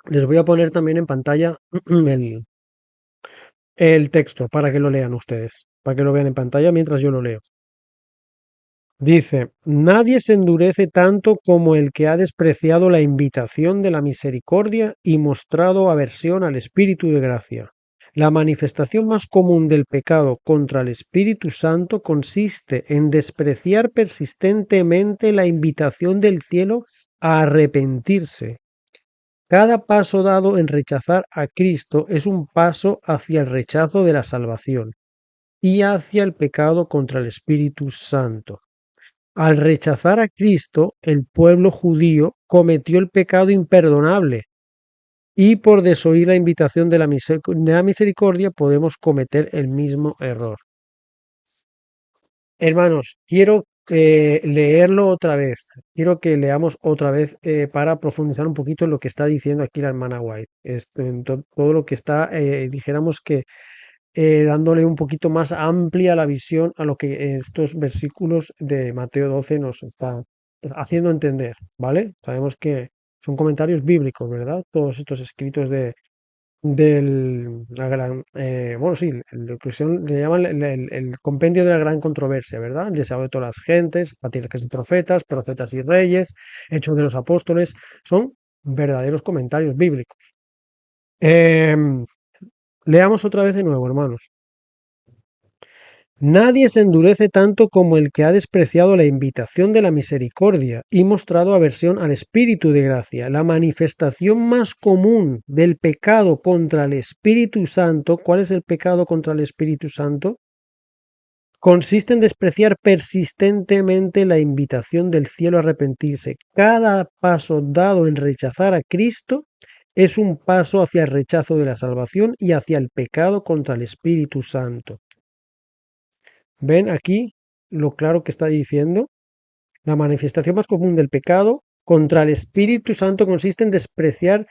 Les voy a poner también en pantalla el texto para que lo lean ustedes, para que lo vean en pantalla mientras yo lo leo. Dice, nadie se endurece tanto como el que ha despreciado la invitación de la misericordia y mostrado aversión al Espíritu de gracia. La manifestación más común del pecado contra el Espíritu Santo consiste en despreciar persistentemente la invitación del cielo a arrepentirse. Cada paso dado en rechazar a Cristo es un paso hacia el rechazo de la salvación y hacia el pecado contra el Espíritu Santo. Al rechazar a Cristo, el pueblo judío cometió el pecado imperdonable y por desoír la invitación de la misericordia podemos cometer el mismo error. Hermanos, quiero leerlo otra vez. Quiero que leamos otra vez para profundizar un poquito en lo que está diciendo aquí la hermana White. Todo lo que está, dijéramos que dándole un poquito más amplia la visión a lo que estos versículos de Mateo 12 nos está haciendo entender, ¿vale? Sabemos que son comentarios bíblicos, ¿verdad? Todos estos escritos la gran, bueno, sí, lo que le llaman el compendio de la gran controversia, ¿verdad? El deseo de todas las gentes, patriarcas y profetas, profetas y reyes, hechos de los apóstoles, son verdaderos comentarios bíblicos. Leamos otra vez de nuevo, hermanos. Nadie se endurece tanto como el que ha despreciado la invitación de la misericordia y mostrado aversión al Espíritu de gracia. La manifestación más común del pecado contra el Espíritu Santo, ¿cuál es el pecado contra el Espíritu Santo? Consiste en despreciar persistentemente la invitación del cielo a arrepentirse. Cada paso dado en rechazar a Cristo es un paso hacia el rechazo de la salvación y hacia el pecado contra el Espíritu Santo. ¿Ven aquí lo claro que está diciendo? La manifestación más común del pecado contra el Espíritu Santo consiste en despreciar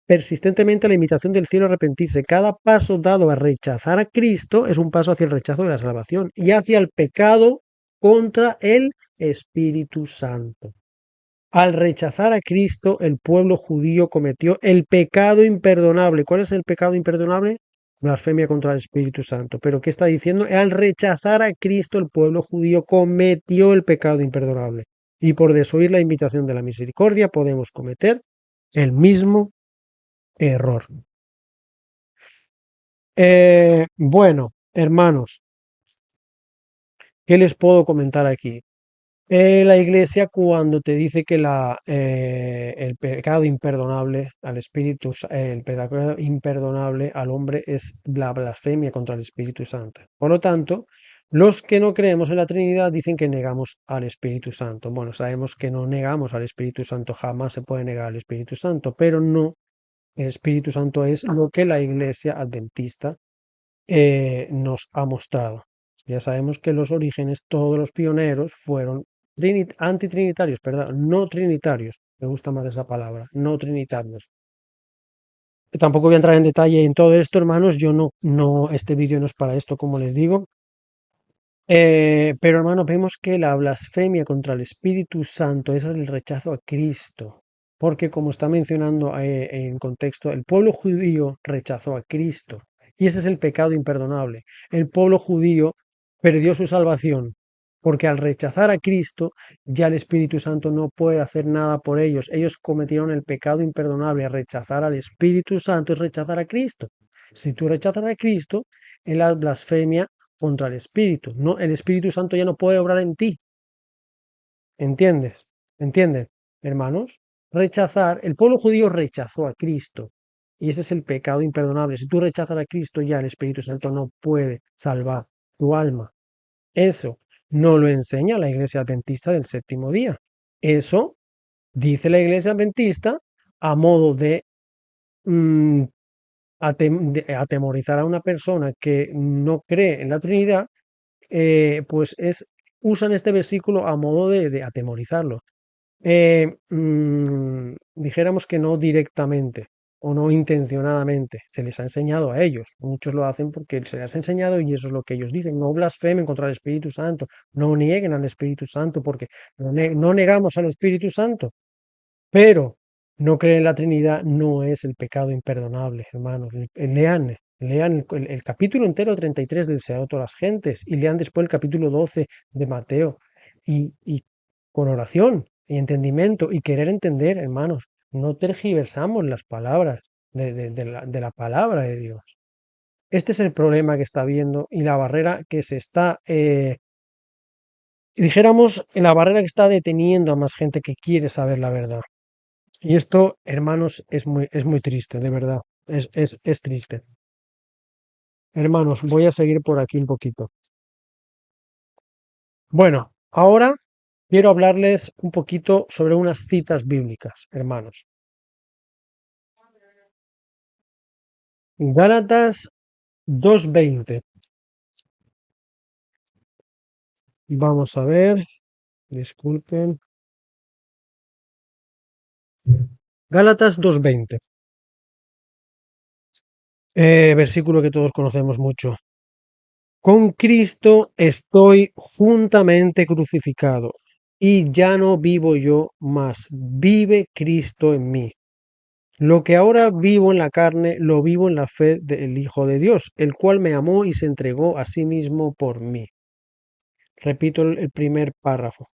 persistentemente la invitación del cielo a arrepentirse. Cada paso dado a rechazar a Cristo es un paso hacia el rechazo de la salvación y hacia el pecado contra el Espíritu Santo. Al rechazar a Cristo, el pueblo judío cometió el pecado imperdonable. ¿Cuál es el pecado imperdonable? Blasfemia contra el Espíritu Santo. ¿Pero qué está diciendo? Al rechazar a Cristo, el pueblo judío cometió el pecado imperdonable. Y por desoír la invitación de la misericordia podemos cometer el mismo error. Bueno, hermanos, ¿qué les puedo comentar aquí? La iglesia cuando te dice que el pecado imperdonable al espíritu, el pecado imperdonable al hombre es la blasfemia contra el Espíritu Santo. Por lo tanto, los que no creemos en la Trinidad dicen que negamos al Espíritu Santo. Bueno, sabemos que no negamos al Espíritu Santo, jamás se puede negar al Espíritu Santo, pero no, el Espíritu Santo es lo que la iglesia adventista nos ha mostrado. Ya sabemos que los orígenes, todos los pioneros fueron antitrinitarios, perdón, no trinitarios. Me gusta más esa palabra, no trinitarios. Tampoco voy a entrar en detalle en todo esto, hermanos. Yo este vídeo no es para esto, como les digo. Pero, hermanos, vemos que la blasfemia contra el Espíritu Santo es el rechazo a Cristo. Porque, como está mencionando en contexto, el pueblo judío rechazó a Cristo. Y ese es el pecado imperdonable. El pueblo judío perdió su salvación. Porque al rechazar a Cristo, ya el Espíritu Santo no puede hacer nada por ellos. Ellos cometieron el pecado imperdonable. Rechazar al Espíritu Santo es rechazar a Cristo. Si tú rechazas a Cristo, es la blasfemia contra el Espíritu. No, el Espíritu Santo ya no puede obrar en ti. ¿Entiendes? ¿Entienden, hermanos? Rechazar, el pueblo judío rechazó a Cristo. Y ese es el pecado imperdonable. Si tú rechazas a Cristo, ya el Espíritu Santo no puede salvar tu alma. Eso no lo enseña la Iglesia Adventista del séptimo día. Eso dice la Iglesia Adventista a modo de atemorizar a una persona que no cree en la Trinidad, pues usan este versículo a modo de atemorizarlo. Dijéramos que no directamente o no intencionadamente, se les ha enseñado a ellos. Muchos lo hacen porque se les ha enseñado y eso es lo que ellos dicen. No blasfemen contra el Espíritu Santo, no nieguen al Espíritu Santo porque no negamos al Espíritu Santo. Pero no creer en la Trinidad no es el pecado imperdonable, hermanos. Lean el capítulo entero 33 del Deseado de todas las gentes y lean después el capítulo 12 de Mateo y con oración y entendimiento y querer entender, hermanos. No tergiversamos las palabras de la palabra de Dios. Este es el problema que está habiendo y la barrera que se está, dijéramos, la barrera que está deteniendo a más gente que quiere saber la verdad. Y esto, hermanos, es muy triste, de verdad. Es triste. Hermanos, voy a seguir por aquí un poquito. Bueno, ahora quiero hablarles un poquito sobre unas citas bíblicas, hermanos. Gálatas 2:20. Vamos a ver, disculpen. Gálatas 2:20. Versículo que todos conocemos mucho. Con Cristo estoy juntamente crucificado, y ya no vivo yo, mas vive Cristo en mí. Lo que ahora vivo en la carne, lo vivo en la fe del Hijo de Dios, el cual me amó y se entregó a sí mismo por mí. Repito el primer párrafo.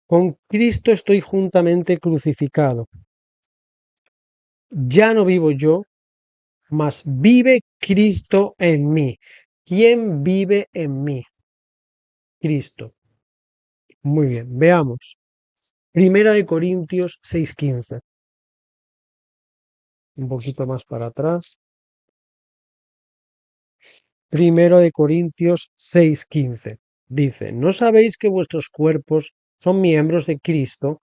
Con Cristo estoy juntamente crucificado. Ya no vivo yo, mas vive Cristo en mí. ¿Quién vive en mí? Cristo. Muy bien, veamos. Primera de Corintios 6:15. Un poquito más para atrás. Primero de Corintios 6:15. Dice, ¿no sabéis que vuestros cuerpos son miembros de Cristo?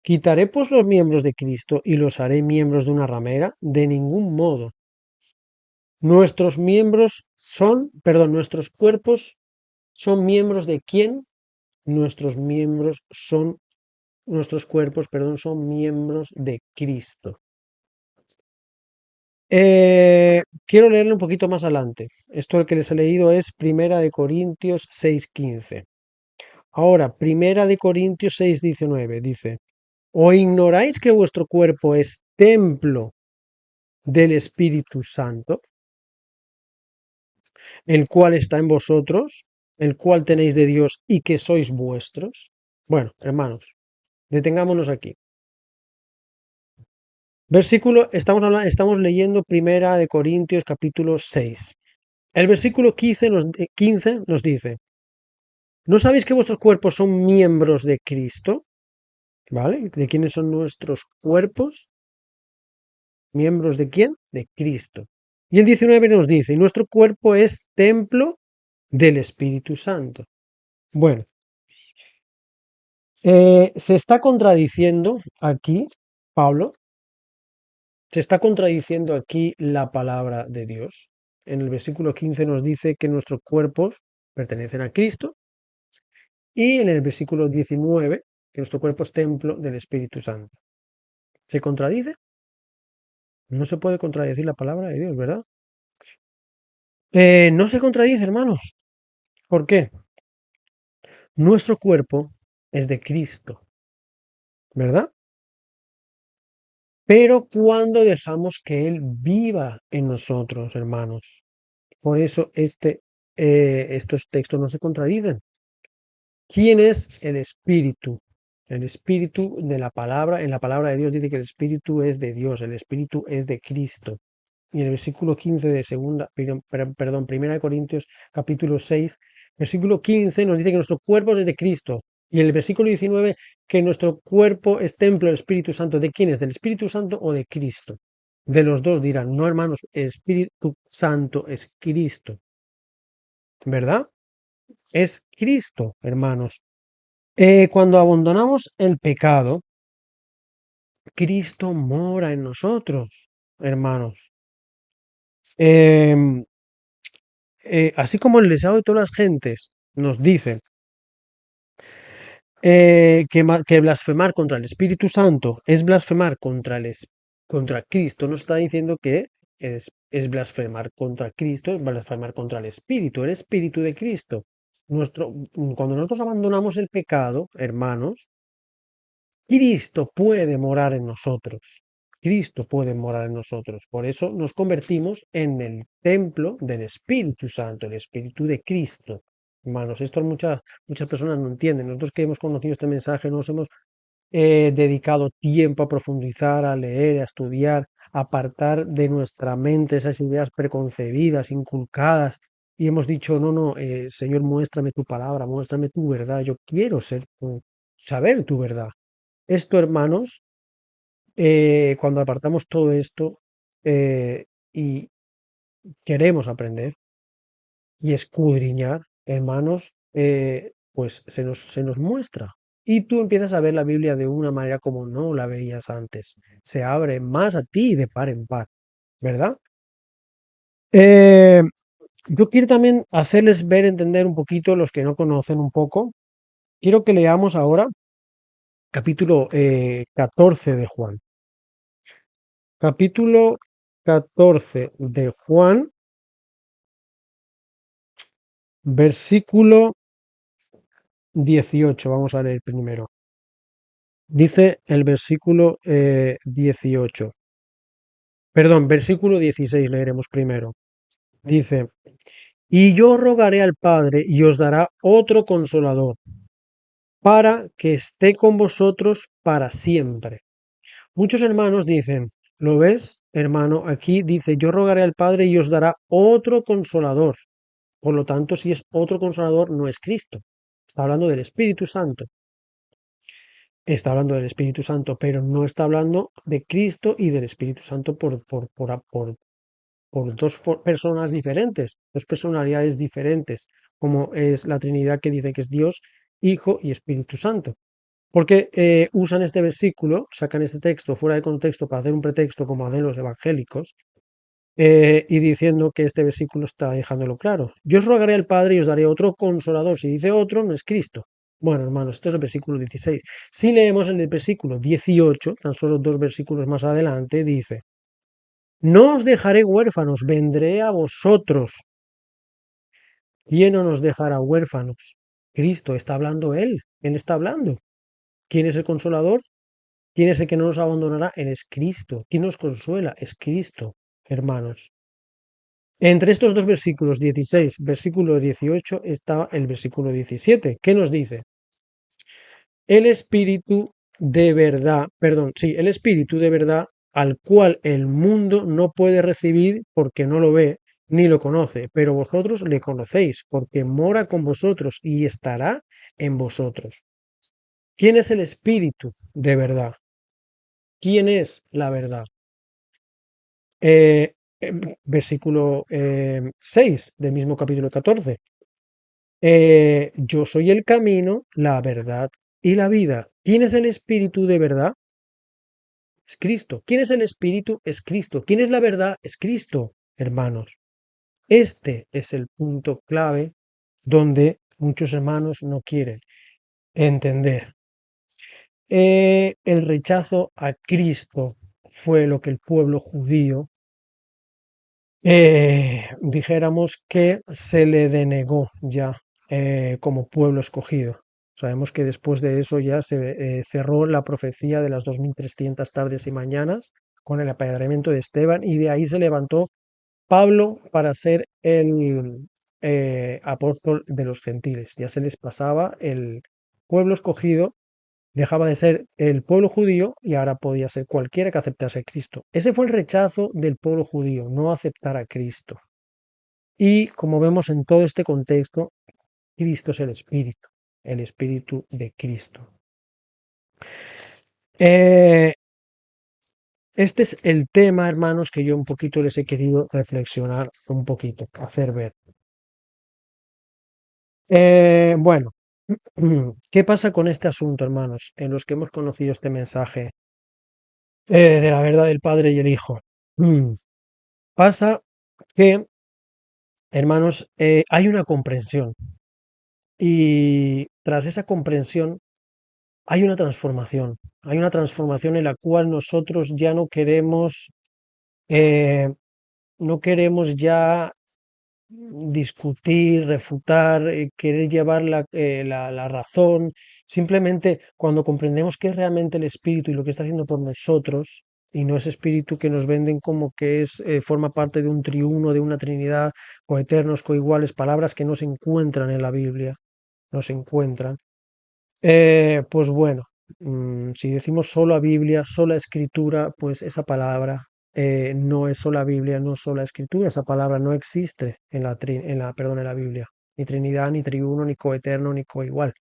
¿Quitaré pues los miembros de Cristo y los haré miembros de una ramera? De ningún modo. Nuestros cuerpos son miembros de quién? Nuestros cuerpos, son miembros de Cristo. Quiero leerlo un poquito más adelante. Esto que les he leído es Primera de Corintios 6:15. Ahora, Primera de Corintios 6:19 dice, ¿o ignoráis que vuestro cuerpo es templo del Espíritu Santo, el cual está en vosotros, el cual tenéis de Dios y que sois vuestros? Bueno, hermanos, detengámonos aquí. Estamos leyendo Primera de Corintios capítulo 6. El versículo 15 nos dice, ¿no sabéis que vuestros cuerpos son miembros de Cristo? ¿Vale? ¿De quiénes son nuestros cuerpos? ¿Miembros de quién? De Cristo. Y el 19 nos dice, y nuestro cuerpo es templo del Espíritu Santo. Bueno, se está contradiciendo aquí, Pablo, se está contradiciendo aquí la palabra de Dios. En el versículo 15 nos dice que nuestros cuerpos pertenecen a Cristo y en el versículo 19 que nuestro cuerpo es templo del Espíritu Santo. ¿Se contradice? No se puede contradecir la palabra de Dios, ¿verdad? No se contradice, hermanos. ¿Por qué? Nuestro cuerpo es de Cristo, ¿verdad? Pero cuando dejamos que Él viva en nosotros, hermanos. Por eso estos textos no se contradicen. ¿Quién es el Espíritu? El Espíritu de la palabra, en la palabra de Dios dice que el Espíritu es de Dios, el Espíritu es de Cristo. Y en el versículo 15 de Primera de Corintios capítulo 6, versículo 15 nos dice que nuestro cuerpo es de Cristo. Y en el versículo 19 que nuestro cuerpo es templo del Espíritu Santo. ¿De quién es? ¿Del Espíritu Santo o de Cristo? De los dos dirán, no hermanos, el Espíritu Santo es Cristo. ¿Verdad? Es Cristo, hermanos. Cuando abandonamos el pecado, Cristo mora en nosotros, hermanos. Así como el deseo de todas las gentes nos dice que blasfemar contra el Espíritu Santo es blasfemar contra Cristo, nos está diciendo que es blasfemar contra Cristo, es blasfemar contra el Espíritu de Cristo. Cuando nosotros abandonamos el pecado, hermanos, Cristo puede morar en nosotros. Cristo puede morar en nosotros. Por eso nos convertimos en el templo del Espíritu Santo, el Espíritu de Cristo. Hermanos, esto muchas personas no entienden. Nosotros que hemos conocido este mensaje nos hemos dedicado tiempo a profundizar, a leer, a estudiar, a apartar de nuestra mente esas ideas preconcebidas, inculcadas, y hemos dicho, no, Señor, muéstrame tu palabra, muéstrame tu verdad, yo quiero saber tu verdad. Esto, hermanos, cuando apartamos todo esto y queremos aprender y escudriñar, hermanos, pues se nos muestra. Y tú empiezas a ver la Biblia de una manera como no la veías antes. Se abre más a ti de par en par, ¿verdad? Yo quiero también hacerles ver, entender un poquito, los que no conocen un poco. Quiero que leamos ahora capítulo 14 de Juan. Capítulo 14 de Juan, versículo 18. Vamos a leer primero. Dice el versículo 18. Perdón, versículo 16 leeremos primero. Dice, y yo rogaré al Padre y os dará otro consolador, para que esté con vosotros para siempre. Muchos hermanos dicen, ¿lo ves, hermano? Aquí dice, yo rogaré al Padre y os dará otro consolador. Por lo tanto, si es otro consolador, no es Cristo. está hablando del Espíritu Santo. Está hablando del Espíritu Santo, pero no está hablando de Cristo y del Espíritu Santo por dos personas diferentes, dos personalidades diferentes, como es la Trinidad que dice que es Dios, Hijo y Espíritu Santo. Porque usan este versículo, sacan este texto fuera de contexto para hacer un pretexto como hacen los evangélicos, y diciendo que este versículo está dejándolo claro. Yo os rogaré al Padre y os daré otro consolador. Si dice otro, no es Cristo. Bueno, hermanos, esto es el versículo 16. Si leemos en el versículo 18, tan solo 2 versículos más adelante, dice, no os dejaré huérfanos, vendré a vosotros. ¿Quién no nos dejará huérfanos? Cristo, está hablando Él está hablando. ¿Quién es el consolador? ¿Quién es el que no nos abandonará? Él es Cristo. ¿Quién nos consuela? Es Cristo, hermanos. Entre estos dos versículos 16, versículo 18, está el versículo 17. ¿Qué nos dice? El Espíritu de verdad, perdón, sí, el Espíritu de verdad al cual el mundo no puede recibir porque no lo ve ni lo conoce, pero vosotros le conocéis porque mora con vosotros y estará en vosotros. ¿Quién es el Espíritu de verdad? ¿Quién es la verdad? Versículo 6 del mismo capítulo 14. Yo soy el camino, la verdad y la vida. ¿Quién es el Espíritu de verdad? Es Cristo. ¿Quién es el Espíritu? Es Cristo. ¿Quién es la verdad? Es Cristo, hermanos. Este es el punto clave donde muchos hermanos no quieren entender. El rechazo a Cristo fue lo que el pueblo judío, dijéramos que se le denegó ya como pueblo escogido. Sabemos que después de eso ya se cerró la profecía de las 2300 tardes y mañanas con el apedreamiento de Esteban y de ahí se levantó Pablo para ser el apóstol de los gentiles. Ya se les pasaba el pueblo escogido, dejaba de ser el pueblo judío y ahora podía ser cualquiera que aceptase a Cristo. Ese fue el rechazo del pueblo judío, no aceptar a Cristo. Y como vemos en todo este contexto, Cristo es el Espíritu de Cristo. Este es el tema, hermanos, que yo un poquito les he querido reflexionar un poquito, hacer ver. Bueno, ¿qué pasa con este asunto, hermanos, en los que hemos conocido este mensaje de la verdad del Padre y el Hijo? Pasa que, hermanos, hay una comprensión y tras esa comprensión hay una transformación en la cual nosotros ya eh, no queremos ya discutir, refutar, querer llevar la razón. Simplemente cuando comprendemos que es realmente el Espíritu y lo que está haciendo por nosotros, y no ese Espíritu que nos venden como que forma parte de un triuno, de una Trinidad, coeternos, coiguales, palabras que no se encuentran en la Biblia, no se encuentran. Pues bueno, si decimos sola Biblia, sola Escritura, pues esa palabra no es sola Biblia, no sola Escritura, esa palabra no existe perdón, en la Biblia, ni Trinidad, ni triuno, ni coeterno, ni coigual,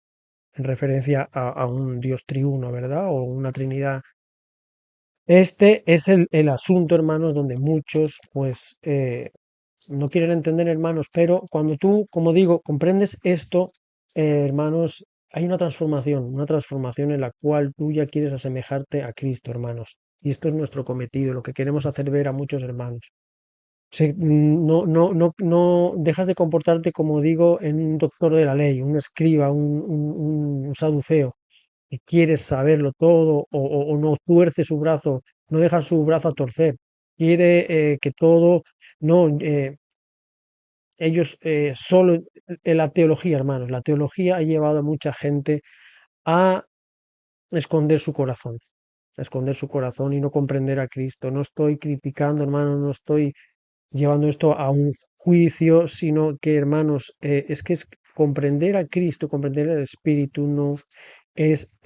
en referencia a un Dios triuno, ¿verdad? O una Trinidad. Este es el asunto, hermanos, donde muchos, pues, no quieren entender, hermanos, pero cuando tú, como digo, comprendes esto, hermanos, hay una transformación en la cual tú ya quieres asemejarte a Cristo, hermanos. Y esto es nuestro cometido, lo que queremos hacer ver a muchos hermanos. No dejas de comportarte, como digo, en un doctor de la ley, un escriba, un saduceo, que quieres saberlo todo o no tuerce su brazo, no deja su brazo a torcer, quiere que todo, no, ellos solo, la teología, hermanos, la teología ha llevado a mucha gente a esconder su corazón, a esconder su corazón y no comprender a Cristo. No estoy criticando, hermanos, no estoy llevando esto a un juicio, sino que, hermanos, es comprender a Cristo, comprender el Espíritu, no es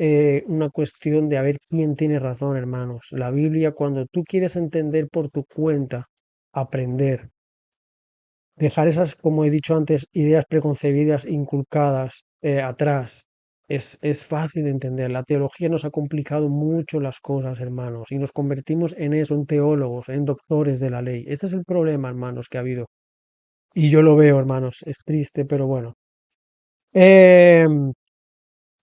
una cuestión de a ver quién tiene razón, hermanos. La Biblia, cuando tú quieres entender por tu cuenta, aprender, dejar esas, como he dicho antes, ideas preconcebidas, inculcadas, atrás. Es fácil de entender. La teología nos ha complicado mucho las cosas, hermanos, y nos convertimos en eso, en teólogos, en doctores de la ley. Este es el problema, hermanos, que ha habido. Y yo lo veo, hermanos, es triste, pero bueno. Em,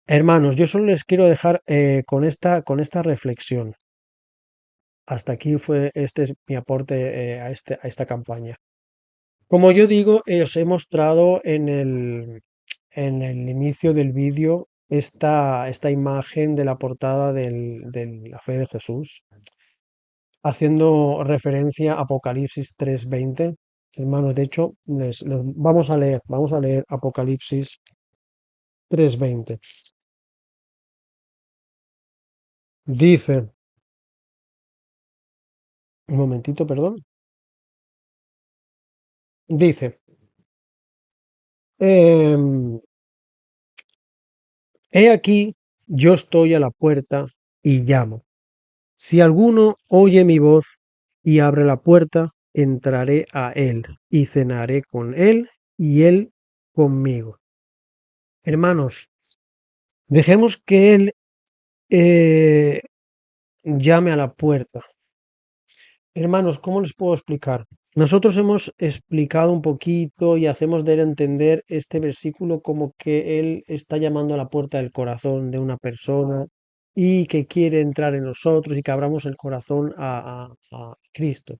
Hermanos, yo solo les quiero dejar con esta reflexión. Hasta aquí este es mi aporte a esta campaña. Como yo digo, os he mostrado en el inicio del vídeo esta imagen de la portada de la fe de Jesús, haciendo referencia a Apocalipsis 3:20. Hermanos, de hecho, vamos a leer Apocalipsis 3:20. Dice, un momentito, perdón. Dice, em, he aquí, yo estoy a la puerta y llamo. Si alguno oye mi voz y abre la puerta, entraré a él y cenaré con él y él conmigo. Hermanos, dejemos que él eh, llame a la puerta. Hermanos, ¿cómo les puedo explicar? Nosotros hemos explicado un poquito y hacemos de él entender este versículo como que él está llamando a la puerta del corazón de una persona y que quiere entrar en nosotros y que abramos el corazón a Cristo.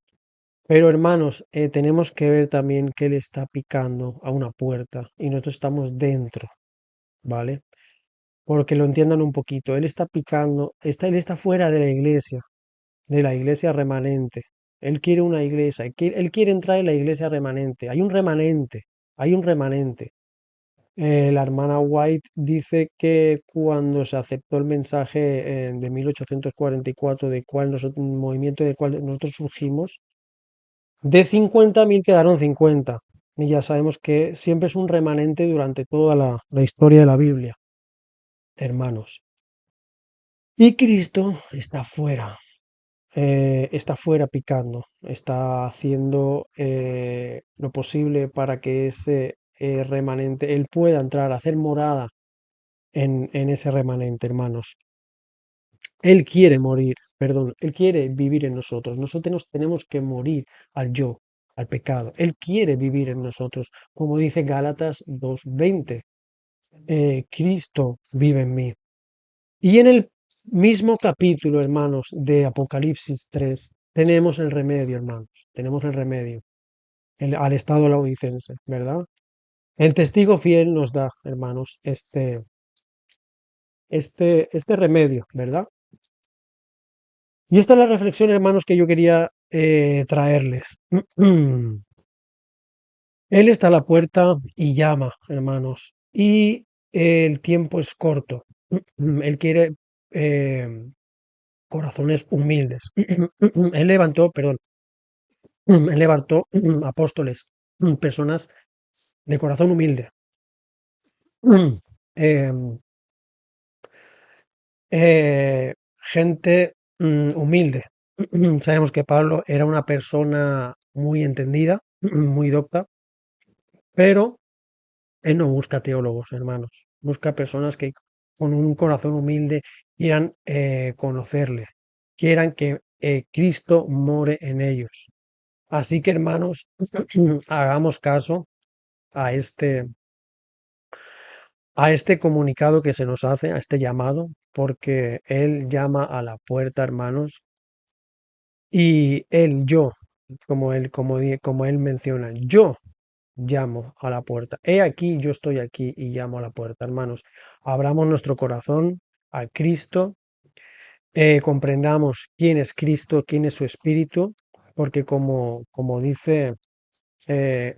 Pero hermanos, tenemos que ver también que Él está picando a una puerta y nosotros estamos dentro, ¿vale? Porque lo entiendan un poquito. Él está picando, Él está fuera de la iglesia remanente. Él quiere una iglesia, él quiere entrar en la iglesia remanente. Hay un remanente, hay un remanente. La hermana White dice que cuando se aceptó el mensaje de 1844, de cuál nosotros, un movimiento del cual nosotros surgimos, de 50.000 quedaron 50. Y ya sabemos que siempre es un remanente durante toda la historia de la Biblia, hermanos. Y Cristo está fuera picando, está haciendo lo posible para que ese remanente, Él pueda entrar, hacer morada en ese remanente, hermanos. Él quiere morir, perdón, Él quiere vivir en nosotros. Nosotros nos tenemos que morir al yo, al pecado. Él quiere vivir en nosotros, como dice Gálatas 2:20. Cristo vive en mí. Y en el mismo capítulo, hermanos, de Apocalipsis 3, tenemos el remedio, hermanos. Tenemos el remedio al estado laodicense, ¿verdad? El testigo fiel nos da, hermanos, este remedio, ¿verdad? Y esta es la reflexión, hermanos, que yo quería traerles. Él está a la puerta y llama, hermanos, y el tiempo es corto. Él quiere eh, corazones humildes. Él levantó, perdón, él levantó apóstoles, personas de corazón humilde. Em, Gente humilde. Sabemos que Pablo era una persona muy entendida, muy docta, pero él no busca teólogos, hermanos. Busca personas que con un corazón humilde quieran conocerle, quieran que Cristo more en ellos. Así que, hermanos, hagamos caso a este comunicado que se nos hace, a este llamado, porque Él llama a la puerta, hermanos, y yo, como él menciona, yo llamo a la puerta. He aquí, yo estoy aquí y llamo a la puerta, hermanos. Abramos nuestro corazón a Cristo, comprendamos quién es Cristo, quién es su Espíritu, porque como dice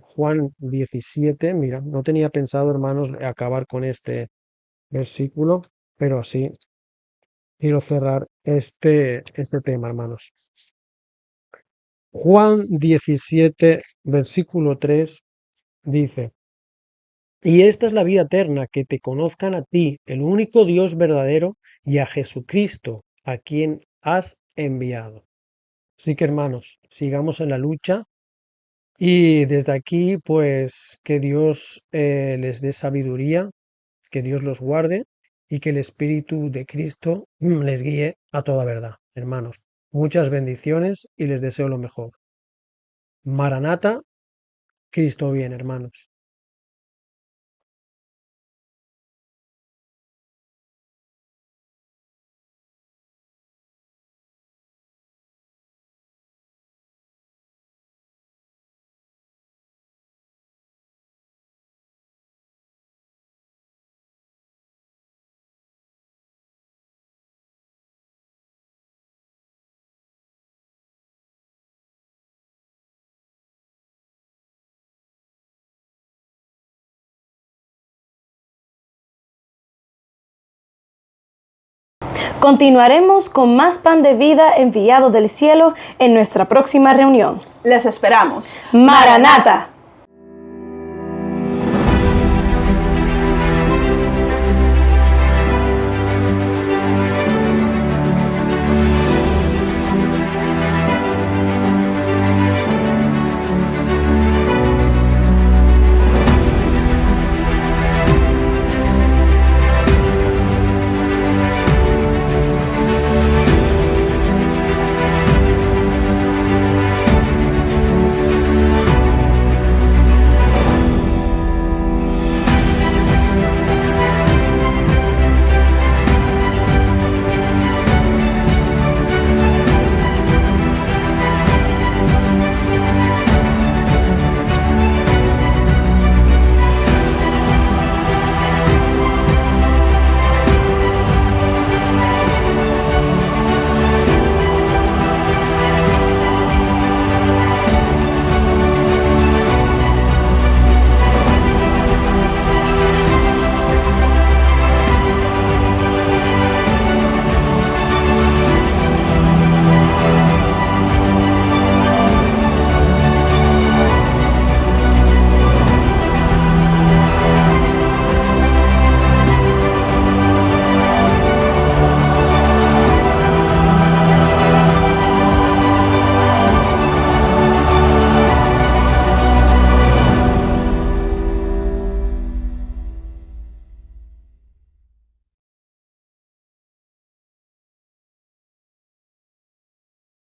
Juan 17, mira, no tenía pensado, hermanos, acabar con este versículo, pero sí quiero cerrar este tema, hermanos. Juan 17, versículo 3 dice, y esta es la vida eterna, que te conozcan a ti, el único Dios verdadero, y a Jesucristo, a quien has enviado. Así que hermanos, sigamos en la lucha y desde aquí, pues que Dios les dé sabiduría Que Dios los guarde y que el Espíritu de Cristo les guíe a toda verdad, hermanos. Muchas bendiciones y les deseo lo mejor. Maranata, Cristo bien, hermanos. Continuaremos con más pan de vida enviado del cielo en nuestra próxima reunión. Les esperamos. Maranata.